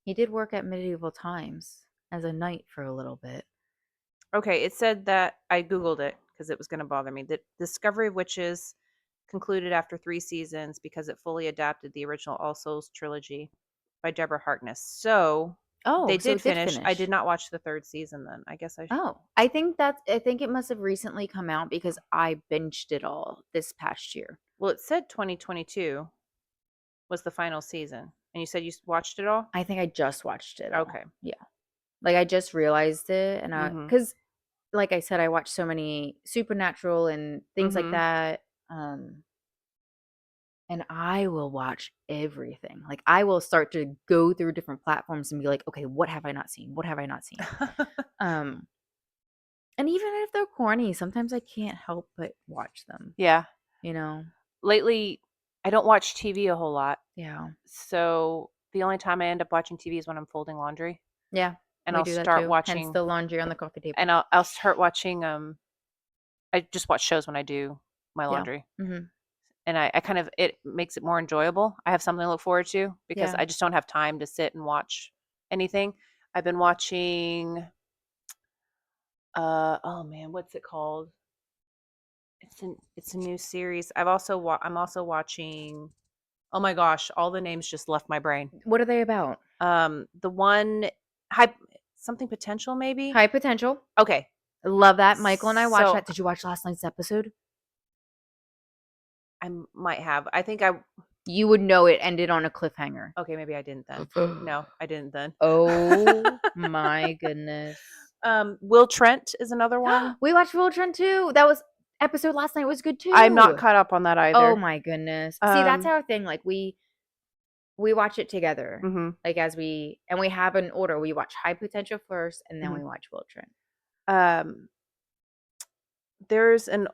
He did work at Medieval Times as a knight for a little bit. Okay, it said that I googled it because it was going to bother me. That Discovery of Witches concluded after 3 seasons because it fully adapted the original All Souls trilogy by Deborah Harkness. So, Oh, they so did it did finish. I did finish. not watch the 3rd season then. I guess Oh, I think it must have recently come out because I binged it all this past year. well, it said 2022 was the final season. And you said you watched it all? I think I just watched it all. Okay. Yeah. Like I just realized it and Mhm. cuz like I said I watch so many supernatural and things like Mhm. that and I will watch everything. Like I will start to go through different platforms and be like, "Okay, what have I not seen? What have I not seen?" Um and even if they're corny, sometimes I can't help but watch them, yeah. you know? Lately, I don't watch TV a whole lot. Yeah. So, the only time I end up watching TV is when I'm folding laundry, Yeah, and we I'll do that start too, hence watching the laundry on the coffee and table. I'll start watching, I just watch shows when I do my Yeah. laundry, Mhm. and I kind of it makes it more enjoyable. I have something to look forward to because Yeah. I just don't have time to sit and watch anything. I've been watching, oh man, what's it called? It's a new series. I'm also watching, oh my gosh, all the names just left my brain. What are they about? The one high something potential maybe? High Potential. Okay. I love that. Michael and I watched So that. Did you watch last night's episode? might have. I think I You would know it ended on a cliffhanger. okay, maybe I didn't then. No, I didn't then. Oh my goodness. Will Trent is another one. We watched Voltron too. That was episode last night was good I'm not too. caught up on that Oh either. my goodness. See, that's Um, our thing. Like we watch it together. mhm. Like as we have an order. We watch High Potential first and then Mhm. we watch Voltron. Um, there's an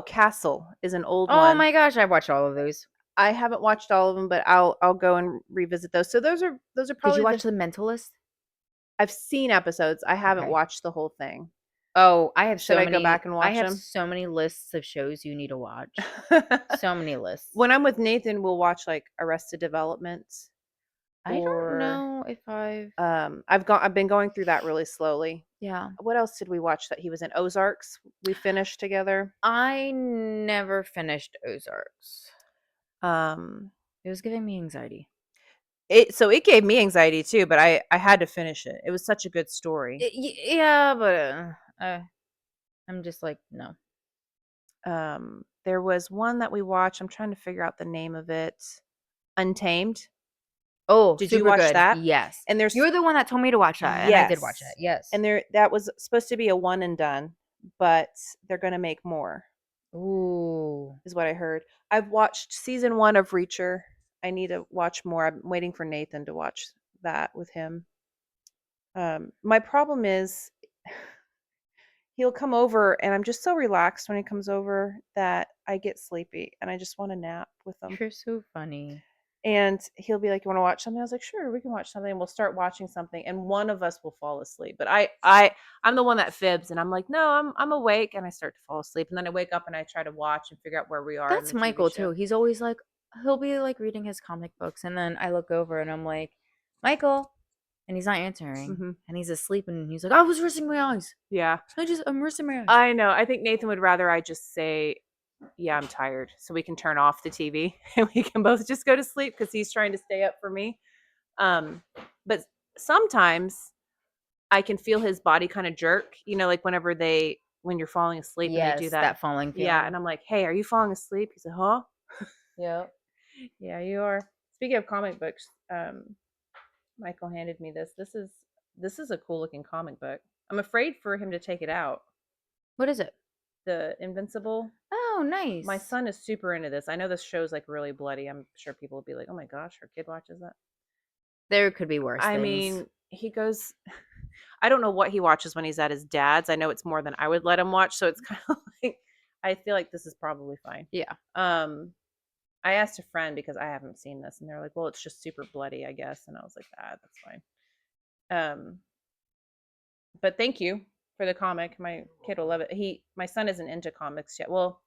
Castle is an old Oh one. my gosh, I watched all of those. I haven't watched all of them, but I'll go and revisit those. So those are Did you probably watch the The Mentalist? I've seen episodes. I haven't Okay. watched the whole thing. Oh, Should I go back and I watch have them? so many lists of shows you need to watch. So many lists. When I'm with Nathan, we'll watch like Arrested Development I don't or know if I've I've been going through that really slowly. yeah. What else did we watch that he was in? Ozarks. We finished together. I never finished Ozarks. Um It was giving me anxiety. it gave me anxiety too, but I had to finish it. It was such a good story. Yeah, but I'm just like, no. There was one that we watched. I'm trying to figure out the name of it. Untamed. Oh, Did you super watch good. that? Yes. And there's You're the one that told me to watch that, and I did watch it. yes. Yes. And there that was supposed to be a one and done, but they're gonna make more, Ooh. is what I heard. I've watched season 1 of Reacher. I need to watch more. I'm waiting for Nathan to watch that with him. My problem is he'll come over and I'm just so relaxed when he comes over that I get sleepy and I just want to nap with him. You're so funny. And he'll be like, "You want to watch something?" I was like, "Sure, we can watch something." And we'll start watching something, and one of us will fall asleep. But I'm the one that fibs, and I'm like, "No, I'm awake," and I start to fall asleep, and then I wake up and I try to watch and figure out where we are in That's the TV Michael too. show. He's always like he'll be like reading his comic books and then I look over and I'm like, "Michael." and he's not answering, hmm and he's asleep, and he's like, "I was resting my eyes. Yeah. I'm resting my eyes." I know. I think Nathan would rather I just say, "Yeah, I'm tired," so we can turn off the TV and we can both just go to sleep because he's trying to stay up for me. Um, but sometimes I can feel his body kind of jerk, like when you're falling asleep and they do Yes, that. that falling Yeah, feeling. and I'm like, "Hey, are you falling asleep?" He's like, "Huh?" Yep. Yeah, you are. Speaking of comic books, Michael handed me this. This is a cool looking comic book. I'm afraid for him to take it out. What is it? The Invincible. Oh, My nice. son is super into this. I know this show's like really bloody. I'm sure people will be like, "Oh my gosh, her kid watches that." There could be worse I things. mean, he goes I don't know what he watches when he's at his dad's. I know it's more than I would let him watch, so it's kind of like I feel like this is probably fine. Yeah. Um I asked a friend because I haven't seen this and they're like, "Well, it's just super bloody, I guess." And I was like, "Ah, that's fine." Um but thank you for the comic. My kid will love it. My son isn't into comics yet. Well,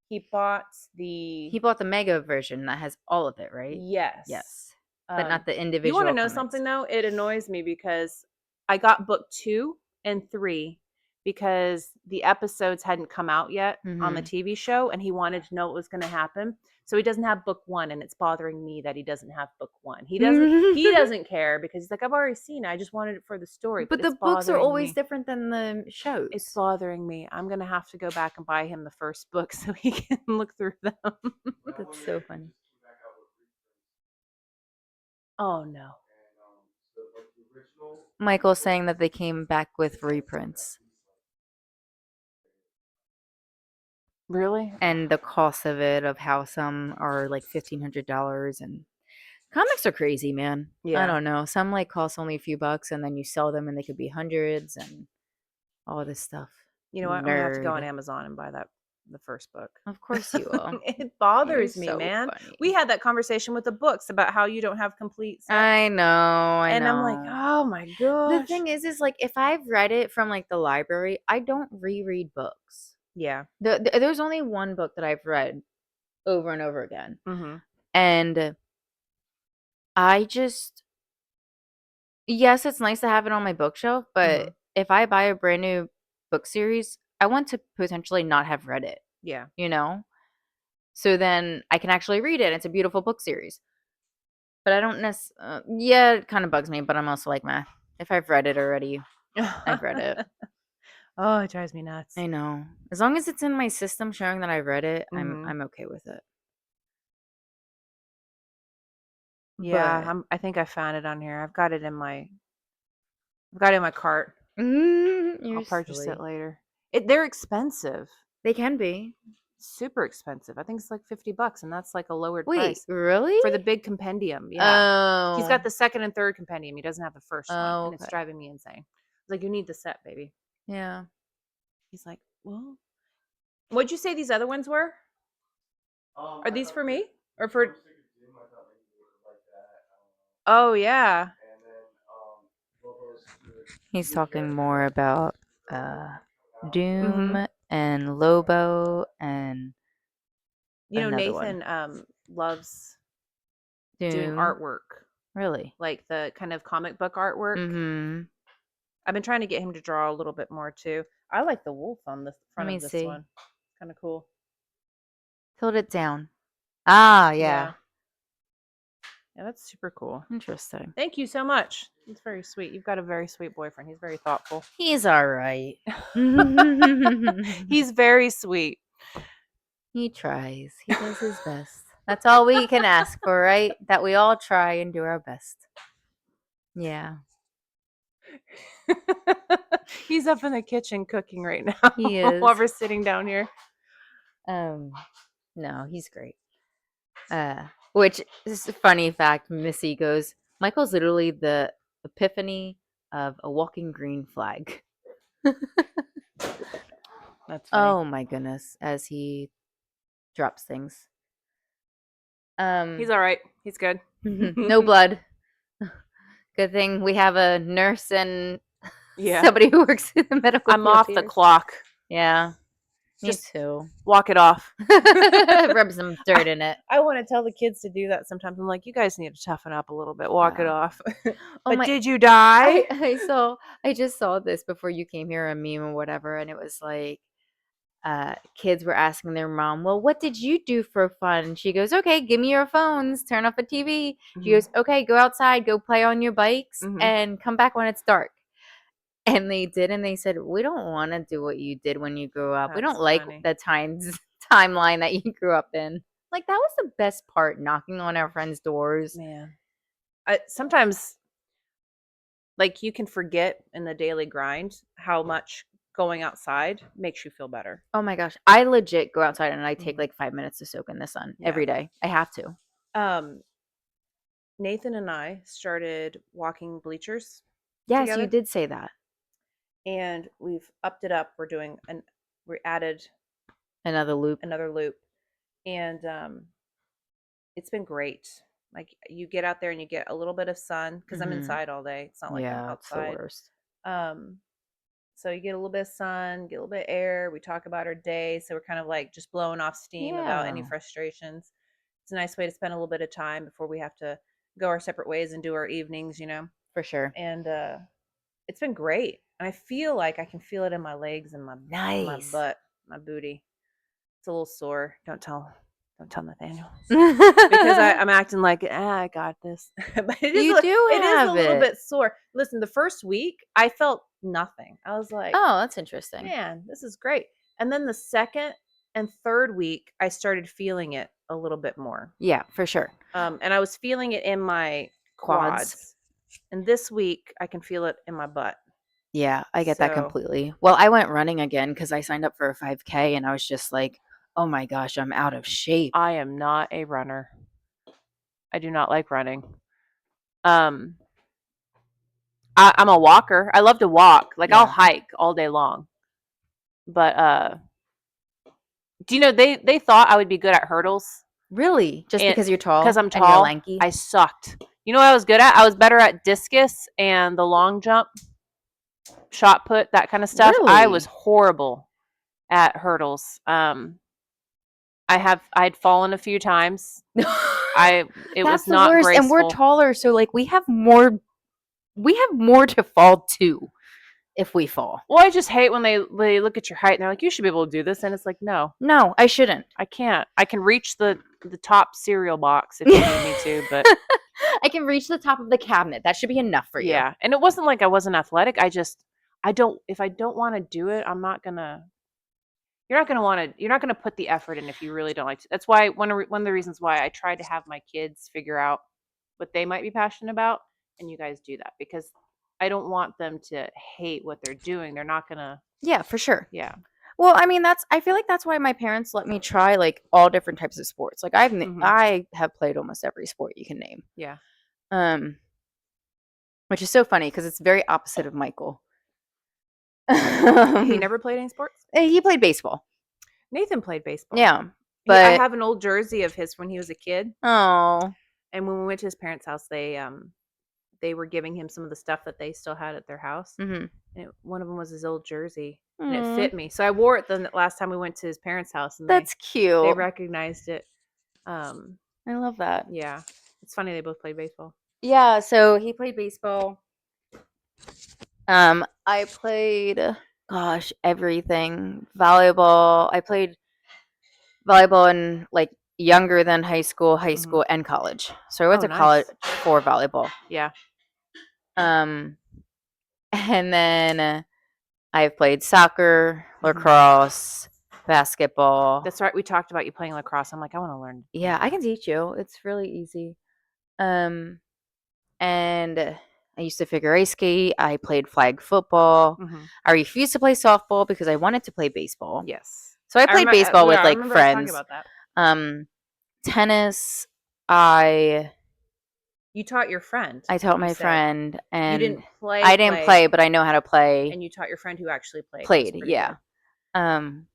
he bought the He bought the mega version that has all of it, right? yes. Yes. But not the You want to individual know comics. something though? It annoys me because I got book 2 and 3 because the episodes hadn't come out yet on the Mhm. TV show and he wanted to know what was going to happen. So he doesn't have book 1 and it's bothering me that he doesn't have book 1. He doesn't care because he's like I've already seen it. I just wanted it for the story, but But the it's books are bothering always me. different than the It's shows. bothering me. I'm going to have to go back and buy him the first book so he can look through them. That's so funny. Oh no. Michael's saying that they came back with reprints, Really? and the cost of it, of how some are like $1,500, and comics are crazy, man. I Yeah. don't know. Some like cost only a few bucks, and then you sell them, and they could be hundreds, and all this stuff. You know what? I'm gonna have to go on Nerd. Amazon and buy the first book. Of course you will. It You're bothers me, so man. We funny. had that conversation with the books about how you don't have complete sets. I know, I And I'm like, know. oh my The gosh. thing is like if I've read it from like the library, I don't reread books. Yeah. There's only one book that I've read over and over again. Mm-hmm. And I just, yes, it's nice to have it on my bookshelf, Mm-hmm. but if I buy a brand new book series, I want to potentially not have read it, Yeah. you know? So then I can actually read it. It's a beautiful book series. But I don't yeah, it kind of bugs me, but I'm also like, "Meh, if I've read it already, I've read it." Oh, it drives me nuts. I know. As long as it's in my system showing that I read it, I'm Mm-hmm. I'm okay with it. Yeah, But I think I found it on here. I've got it in my cart. I'll you're purchase it silly. later. They're expensive. They can be. Super expensive. I think it's like $50 and that's like a lowered Wait, price really? for the big compendium. Yeah. He's Oh. got the second and third compendium. He doesn't have the first one Oh, and it's okay. driving me insane. I was like, "You need the set, baby." Yeah. He's like, "Well, what'd you say these other ones were? Are these for me or for Oh, yeah. He's talking more about Mhm. Doom and Lobo and another one. Nathan loves doing Doom. artwork, Really? like the kind of comic book artwork. Mhm. I've been trying to get him to draw a little bit more too. I like the wolf on the Let front me of this see. one. Kind of cool. Tilt it down. Ah, yeah. Yeah. Yeah, that's super cool. Interesting. Thank you so much. It's very sweet. You've got a very sweet boyfriend. He's very thoughtful. He's all right. He's very sweet. He tries. He does his best. That's all we can ask for, right? That we all try and do our best. Yeah, He's up in the kitchen cooking right now he while is. we're sitting down here. Um, no, he's great. Which is a funny fact. Missy goes, Michael's literally the epiphany of a walking green flag. That's funny. Oh my goodness, as he drops things. He's Um, all right. He's good. no blood. Good thing we have a nurse and Yeah. somebody who works in the medical I'm field off the here. clock. Yeah. Me Just too. walk it off. Rub some I, dirt in it. I want to tell the kids to do that sometimes. I'm like, you guys need to toughen up a little bit. Walk it Yeah. off. Oh But my did you die? I just saw this before you came here, a meme or whatever, and it was like kids were asking their mom, "Well, what did you do for fun?" And she goes, "Okay, give me your phones, turn off the TV." She Hmm. goes, "Okay, go outside, go play on your bikes, Hmm. and come back when it's dark." And they did, and they said, "We don't want to do what you did when you grew up. We don't That's like funny, the times timeline that you grew up in." Like that was the best part, knocking on our friends' doors. man. Sometimes, like, you can forget in the daily grind how much going outside makes you feel better. Oh my gosh, I legit go outside and I take Hmm. like 5 minutes to soak in the sun Yeah. every day. I have to. Um, Nathan and I started walking bleachers Yes, you together, did say that. and we've upped it up. We added Another loop. another loop, and it's been great. Like, you get out there and you get a little bit of sun because I'm Mhm. inside all day. It's not like I'm Yeah, it's the outside. worst. Um, so you get a little bit of sun, get a little bit of air. We talk about our day, so we're kind of like just blowing off steam about any Yeah, frustrations. It's a nice way to spend a little bit of time before we have to go our separate ways and do our evenings. for sure. And it's been great. And I feel like I can feel it in my legs and my Nice. butt, my booty. It's a little sore. Don't tell Nathaniel. Because I'm acting like, I got this. But You do it is a have little it. bit sore. Listen, the first week I felt nothing. I was like, Oh, that's interesting. man, this is great. And then the second and third week I started feeling it a little bit more. Yeah, for sure. And I was feeling it in my Quads. quads. And this week I can feel it in my butt. Yeah, I get that So completely. Well, I went running again because I signed up for a 5K and I was just like, oh my gosh, I'm out of shape. I am not a runner. I do not like running. Um, I'm a walker. I love to walk. Like, I'll Yeah. hike all day long. But do you know they thought I would be good at hurdles, Really? Just and because you're because tall I'm and you're tall, lanky? I sucked. You know what I was good at? I was better at discus and the long jump, shot put, that kind of stuff. I was Really? horrible at hurdles. I'd fallen a few times. I It That's was the not worst. And we're graceful. taller, so like we have more to fall to if we fall. Well, I just hate when they look at your height and they're like, "You should be able to do this," and it's like, no, No, I shouldn't. I can't. I can reach the top cereal box if you need me to, but I can reach the top of the cabinet. That should be enough for you. yeah. And it wasn't like I wasn't athletic. I don't. If I don't want to do it, I'm not gonna. You're not gonna want to. You're not gonna put the effort in if you really don't like to. That's why one of the reasons why I try to have my kids figure out what they might be passionate about, and you guys do that because I don't want them to hate what they're doing. They're not gonna. Yeah, for sure. Yeah. Well, I mean, I feel like that's why my parents let me try like all different types of sports. Like Hmm. I have played almost every sport you can name. Yeah. Um, which is so funny because it's very opposite of Michael. He never played any sports. He played baseball. Nathan played baseball. Yeah, I but have an old jersey of his when he was a kid, oh, and when we went to his parents' house, they were giving him some of the stuff that they still had at their house, mm-hmm. and one of them was his old jersey, and it Mm, fit me. So I wore it the last time we went to his parents' house, and they that's they cute. recognized it. Um, I love that. yeah, it's funny they both played baseball. Yeah, so he played baseball. I played, gosh, everything. Volleyball. I played volleyball in like younger than high Hmm. school, and college. So I went Oh, to college nice. for volleyball. Yeah. Um, and then I've played soccer, Hmm. lacrosse, basketball. That's right. We talked about you playing lacrosse. I'm like, I want to learn to play Yeah, I that. can teach you. It's really easy. Um, and I used to figure ice skate. I played flag football. Hmm. I refused to play softball because I wanted to play baseball. Yes. So I played baseball with I like remember us talking friends. about that. Um, tennis, I You taught your friend, I taught you my said. friend, You and didn't I didn't play, but I know how to play. and you taught your friend who actually played. That was Played, pretty yeah. good. Um,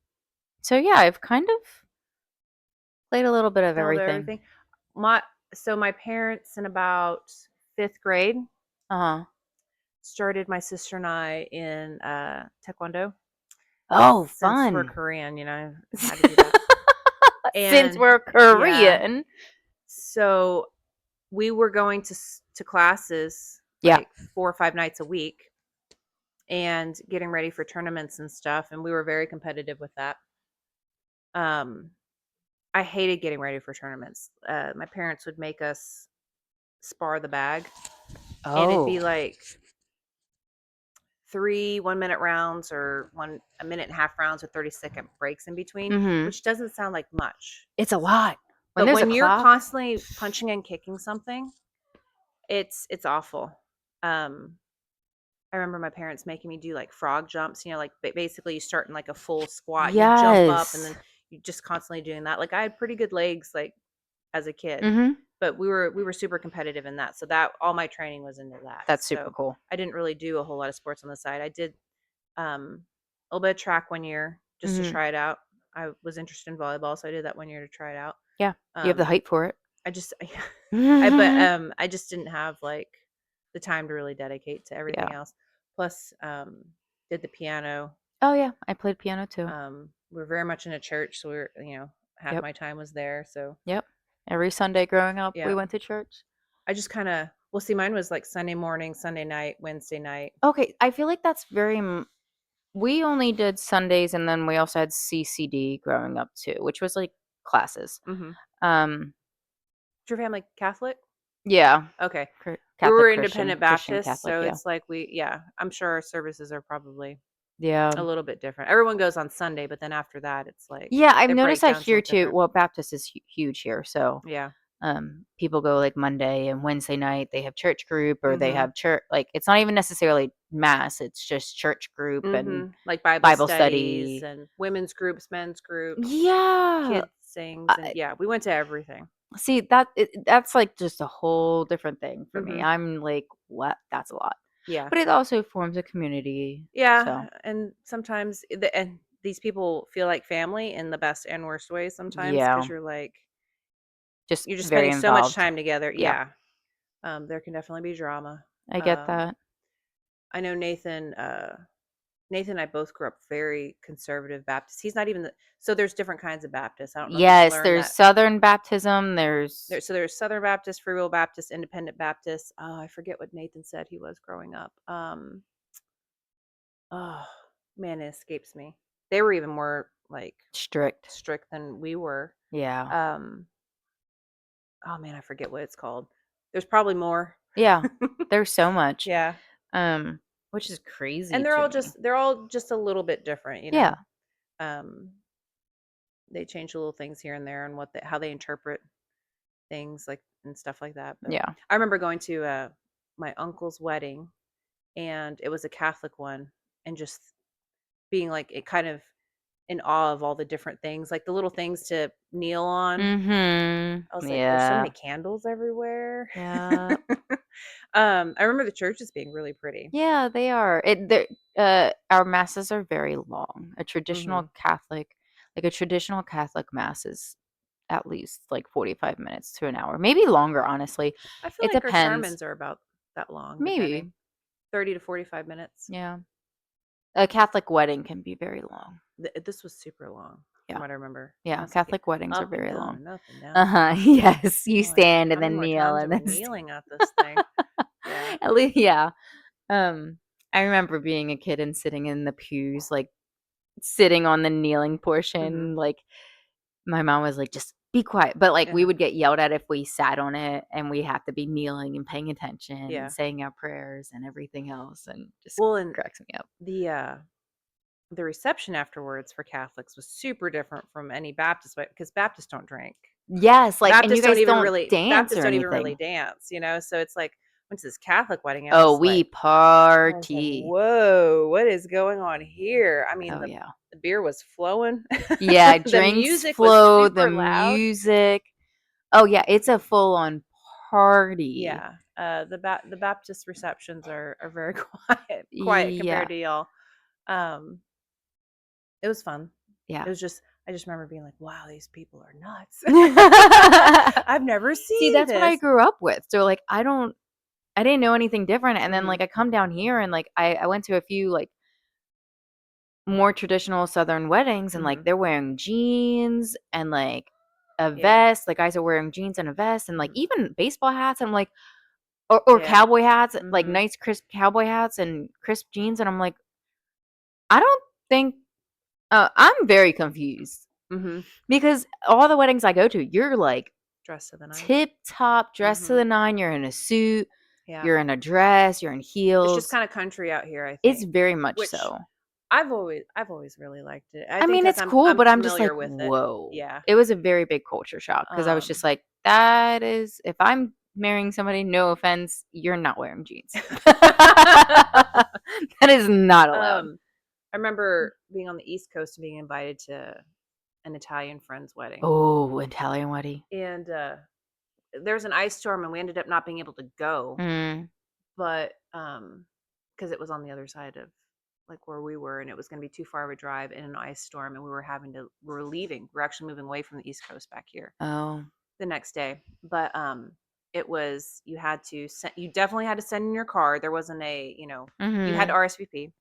so yeah, I've kind of played a little bit of A little bit of everything. everything. My parents in about 5th grade Uh huh. started my sister and I in taekwondo, Oh, since we're fun. Korean, I had to do that. Since And we're yeah, Korean. so we were going to classes Yeah. like 4 or 5 nights a week and getting ready for tournaments and stuff, and we were very competitive with that. Um, I hated getting ready for tournaments. My parents would make us spar the bag, and it'd be Oh. like 3 1 minute rounds or one a minute and a half rounds with 30-second breaks in between, Mhm. which doesn't sound like much. It's a lot. When But there's a when you're clock. constantly punching and kicking something, it's awful. Um, I remember my parents making me do like frog jumps, like basically you start in like a full squat and you jump up and Yes. then you just constantly doing that. Like I had pretty good legs like as a kid, Mhm. but we were super competitive in that. So that all my training was into that. That's super So cool. I didn't really do a whole lot of sports on the side. I did a little bit of track one year just to Mhm. try it out. I was interested in volleyball, so I did that one year to try it out. Yeah. You have the Um, height for it. I just Yeah. I just didn't have like the time to really dedicate to everything else. Plus, did the piano. Oh, yeah. I played piano too. We're very much in a church, so half Yep. my time was there. So Yep. Every Sunday growing up, we yeah, went to church. I just kind of well, see, mine was like Sunday morning, Sunday night, Wednesday night. Okay, I feel like that's we only did Sundays, and then we also had CCD growing up too, which was like classes. Mm-hmm. Um, Is your family Catholic? yeah, Okay, we Catholic were Christian, independent Christian Baptists, Catholic, so yeah. it's like yeah, I'm sure our services are probably Yeah. a little bit different. Everyone goes on Sunday, but then after that, it's like Yeah, I've the noticed that breakdown's a here little too. different. Well, Baptist is huge here, so Yeah. people go like Monday and Wednesday night, they have church group or they Mhm. have church, like it's not even necessarily mass, it's just church group and Mhm. Like Bible Bible studies study. and women's groups, men's groups, Yeah. kids things, and yeah, we went to everything. See, that's, like, just a whole different thing for me. Mhm. I'm like, "What? That's a lot." Yeah. But it also forms a community, so Yeah, and sometimes these people feel like family in the best and worst ways sometimes because yeah, just you're just very spending so much involved. time together. Yeah, Yeah. There can definitely be drama. I get Um, that. I know Nathan and I both grew up very conservative Baptist. He's not even so there's different kinds of Baptists. I don't know if you've Yes, learned there's that. Southern Baptism, there's So there's Southern Baptist, Free Will Baptist, Independent Baptist. Oh, I forget what Nathan said he was growing up. Oh man, it escapes me. They were even more like strict. strict than we were. Yeah. Um, oh man, I forget what it's called. There's probably more. Yeah, there's so much, Yeah, um, which is crazy and to me. they're all just a little bit different. Yeah, Um, they change little things here and there and how they interpret things like and stuff like that. But yeah. I remember going to my uncle's wedding, and it was a Catholic one, and just being like it kind of in awe of all the different things, like the little things to kneel on. Mhm. I was like, there's so many Yeah. candles everywhere. Yeah. I remember the churches being really pretty. Yeah, they are. Our masses are very long. Hmm. A traditional Catholic mass is at least like 45 minutes to an hour, maybe longer, honestly. I feel It like our depends. sermons are about that long, Maybe. depending 30 to 45 minutes. Yeah. A Catholic wedding can be very long. This was super long from Yeah. what I remember. I Yeah, was like Catholic weddings are up and very down long. and up and down and Uh-huh. up. Yes, you I'm like, stand and how many then more kneel times are and we then kneeling at this thing? Yeah. at least, yeah. I remember being a kid and sitting in the pews, like sitting on the kneeling Hmm. portion, like my mom was like, "Just be quiet," but, like, we Yeah. would get yelled at if we sat on it, and we have to be kneeling and paying attention and Yeah. saying our prayers and everything else, and just Well, and cracks me up. the uh the reception afterwards for Catholics was super different from any Baptist because Baptists don't drink. Yes, like, and you guys don't dance Baptists or don't even really anything. dance. So it's like went to this Catholic wedding. Oh, we I was like, party. whoa, what is going on here? I mean, Oh, yeah. the beer was flowing, Yeah, the drinks music was flow, the super loud. music. Oh, yeah, it's a full-on party. Yeah, the Baptist receptions are very quiet Yeah. compared to y'all. Um, it was fun. Yeah. It was just I just remember being like, wow, these people are nuts. I've never See, seen that's what I this. grew up with, so, like, I didn't know anything different, and then, Hmm. like, I come down here and, like, I went to a few, like, more traditional Southern weddings, and like Mhm. they're wearing jeans and like a Yeah. vest. The guys are wearing jeans and a vest and like Mhm. even baseball hats. I'm like, or Yeah. cowboy hats, like Mhm. nice crisp cowboy hats and crisp jeans. And I'm like, I don't think I'm very confused Mhm. because all the weddings I go to, you're like Dress of the night. tip top, dressed to Mhm. the nine. You're in a suit, Yeah. you're in a dress, you're in It's just heels. kinda country out here, I It's think, very much which so. I've always really liked it. I I think mean, 'cause it's I'm cool, I'm but I'm just like, familiar with it. whoa. Yeah. It was a very big culture shock because I was just Um like, that is, if I'm marrying somebody, no offense, you're not wearing jeans. That is not allowed. Um, I remember being on the East Coast and being invited to an Italian friend's wedding, Oh, Italian wedding. and, there was an ice storm, and we ended up not being able to go, Mm. but, because it was on the other side of, like, where we were, and it was gonna be too far of a drive in an ice storm, and we were leaving. We're actually moving away from the East Coast back here Oh. the next day, but, it was you definitely had to send in your card. There wasn't you had to Mhm. RSVP.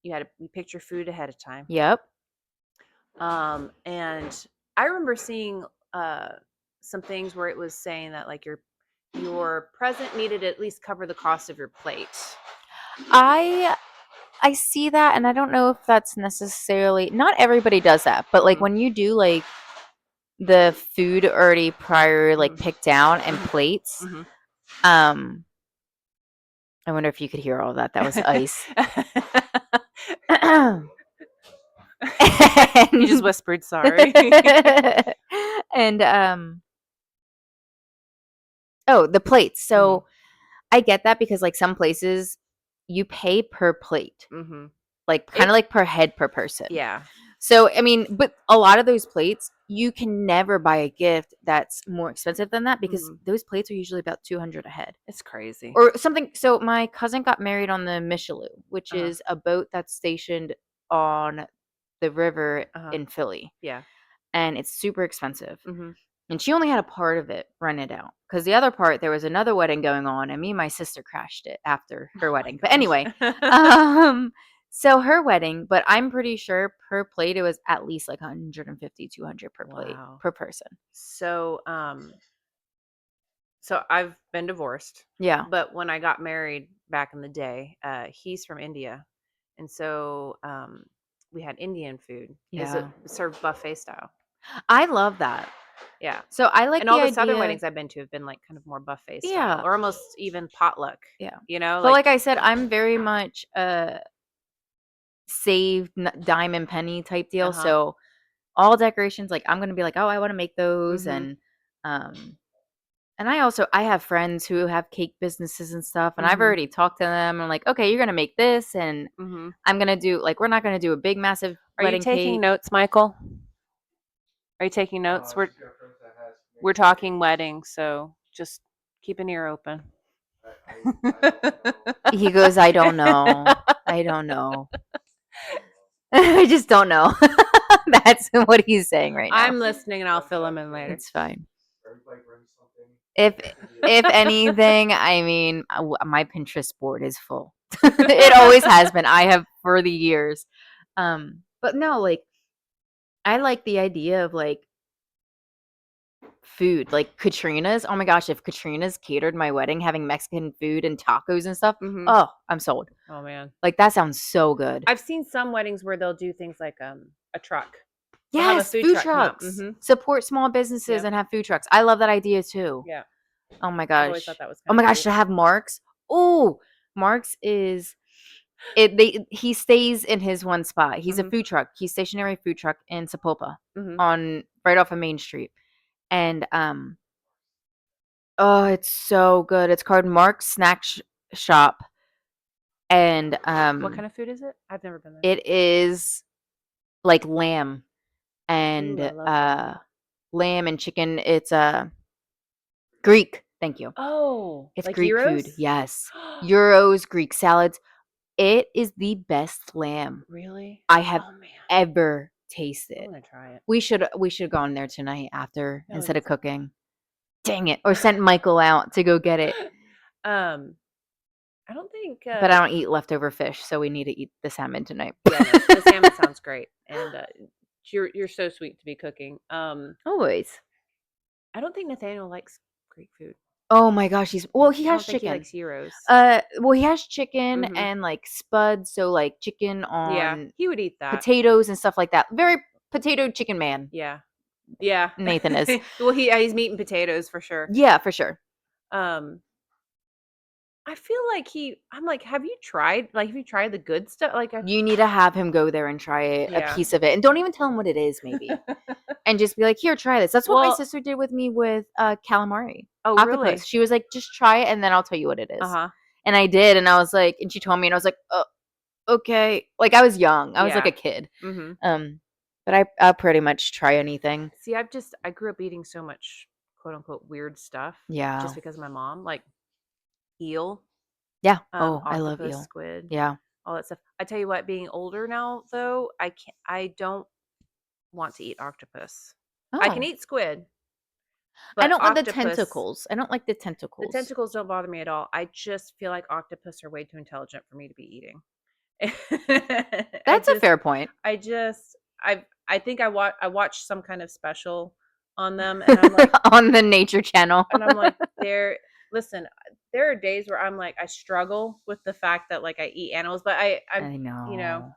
You picked your food ahead of time. Yep. And I remember seeing uh some things where it was saying that like your present needed to at least cover the cost of your plate. I I see that, and I don't know if that's necessarily, not everybody does that, but like Mhm. when you do like the food already prior like Mhm. picked down and Mhm. plates, Mhm. um I wonder if you could hear all that. That was ice. You just and whispered sorry. and oh, the plates. Mhm. So I get that because like some places you pay per plate, Mhm. like kind It of like per head per person. Yeah. So I mean, but a lot of those plates you can never buy a gift that's more expensive than that because Mhm. those plates are usually about 200 a head It's crazy. or something. So my cousin got married on the Michelou, which Uh-huh. is a boat that's stationed on the river Uh-huh. in Philly, Yeah. and it's super expensive. Mhm. And she only had a part of it rented out because the other part, there was another wedding going on, and me and my sister crashed it after her Oh my wedding. But anyway, gosh. um, so her wedding, but I'm pretty sure per plate it was at least like 150, 200 per plate Wow. per person. So, So I've been divorced, Yeah, but when I got married back in the day, he's from India, and we had Indian food. Is it yeah, served buffet style? I love that. Yeah, So I like and the all the Southern idea. weddings I've been to have been like kind of more buffet style, Yeah, or almost even potluck. yeah. You know, But like like I said, I'm very much a saved dime and penny type uh deal. huh. So all decorations, like I'm gonna be like, oh, I want to make those, Mhm. um, and I have friends who have cake businesses and stuff, and I've Mhm. already talked to them. I'm like, okay, you're gonna make this, and Mhm. I'm gonna do like we're not gonna do a big massive Are you wedding taking cake. notes, Michael? Are you taking notes? We're talking weddings, so just keep an ear open. He goes, I don't know, I don't know, I just don't know. That's what he's saying right now. I'm listening and I'll fill them in later. It's fine. If if anything, I mean, my Pinterest board is full. It always has been. I have for the years. But no, like I like the idea of like food, like Katrina's. Oh my gosh, if Katrina's catered my wedding, having Mexican food and tacos and stuff, Mhm. oh, I'm sold. Oh man. Like that sounds so good. I've seen some weddings where they'll do things like a truck. They'll have a Yes, food food truck come out. trucks. Mhm. Support small businesses Yep. and have food trucks. I love that idea too. Yeah. Oh my I've always thought gosh. that was Oh kind of my gosh, cute. to have Mark's. Oh, Mark's is he stays in his one spot. He's a Mhm. food truck. He's stationary food truck in Sapulpa Mhm. on right off of Main Street. And oh, it's so good. It's called Mark's Shop, and What kind of food is it? I've never been there. it is like lamb Ooh, I and love lamb. chicken. It's Greek. Thank you. Oh, It's like Greek food. gyros? Yes. Euros, Greek salads. It is the best lamb Really? I have Oh man. ever I tasted. want to try it. We should have gone there tonight after That would instead be of cooking. Dang it. Or sent Michael out to go get it. um I don't think, But I don't eat leftover fish, so we need to eat the salmon tonight. yeah, no, the salmon sounds great, and, you're so sweet to be cooking. Always. I don't think Nathaniel likes Greek food. Oh my gosh, he I has don't think he chicken. likes gyros. Well, he has chicken Mhm. and, like, spuds, so, like, chicken Yeah, on he would eat that. potatoes and stuff like that. Very potato chicken man, Yeah. Yeah. Nathan is. Well, he's meat and potatoes for sure. Yeah, for sure. Um, I feel like I'm like, have you tried the good stuff? Like, I You need to have him go there and try a yeah. piece of it, and don't even tell him what it is maybe, and just be like, "Here, try this." That's what my Well, sister did with me with, calamari, oh, octopus. really? She was like, "Just try it, and then I'll tell you what it is." Uh-huh. And I did, and I was like and she told me, and I was like, "Oh, okay." Like, I was young. I was like Yeah. a kid. Mhm. But I'll pretty much try anything. See, I grew up eating so much quote unquote weird stuff just Yeah. because of my mom, like eel, Yeah. Oh, I love octopus, eel. squid, Yeah. all that stuff. I tell you what, being older now though, I don't want to eat octopus. I can Oh. eat squid, I but don't want the octopus, tentacles. I don't like the the tentacles. tentacles don't bother me at all. I just feel like octopus are way too intelligent for me to be eating. I That's a just fair point. I just I think I watched some kind of special on them, and I'm like On the nature channel. there listen, there are days where I'm like I struggle with the fact that like I eat animals, but I you know, know.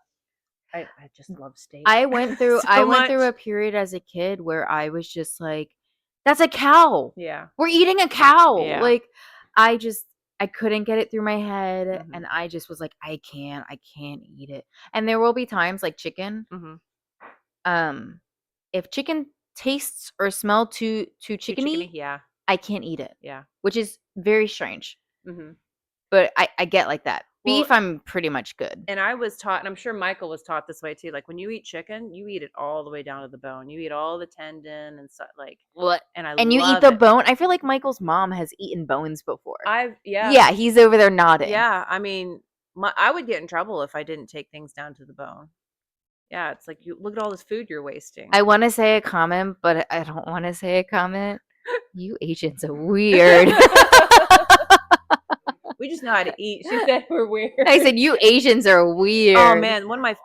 I just love steak I went through I so went through much. a period as a kid where I was just like, "That's a cow. Yeah. We're eating a cow." Yeah. Like, I couldn't get it through my head, Mhm. and I just was like, I can't eat it." And there will be times like chicken, Mhm. um, if chicken tastes or smell too Too chickeny, chickeny, yeah. I can't eat it, Yeah. which is very strange, Mhm. but I get like that. Well, Beef, I'm pretty much good. and I was taught, and I'm sure Michael was taught this way too. Like when you eat chicken, you eat it all the way down to the bone. You eat all the tendon and stuff like, What? and I And you eat love the it. bone? I feel like Michael's mom has eaten bones before. Yeah, Yeah, he's over there nodding. yeah. I mean, I would get in trouble if I didn't take things down to the bone. Yeah, it's like you look at all this food you're wasting. I wanna say a comment, but I don't wanna say a comment. You Asians are weird. We just know how to eat. She said we're weird. I said, "You Asians are Oh weird." man, one of my uh-huh.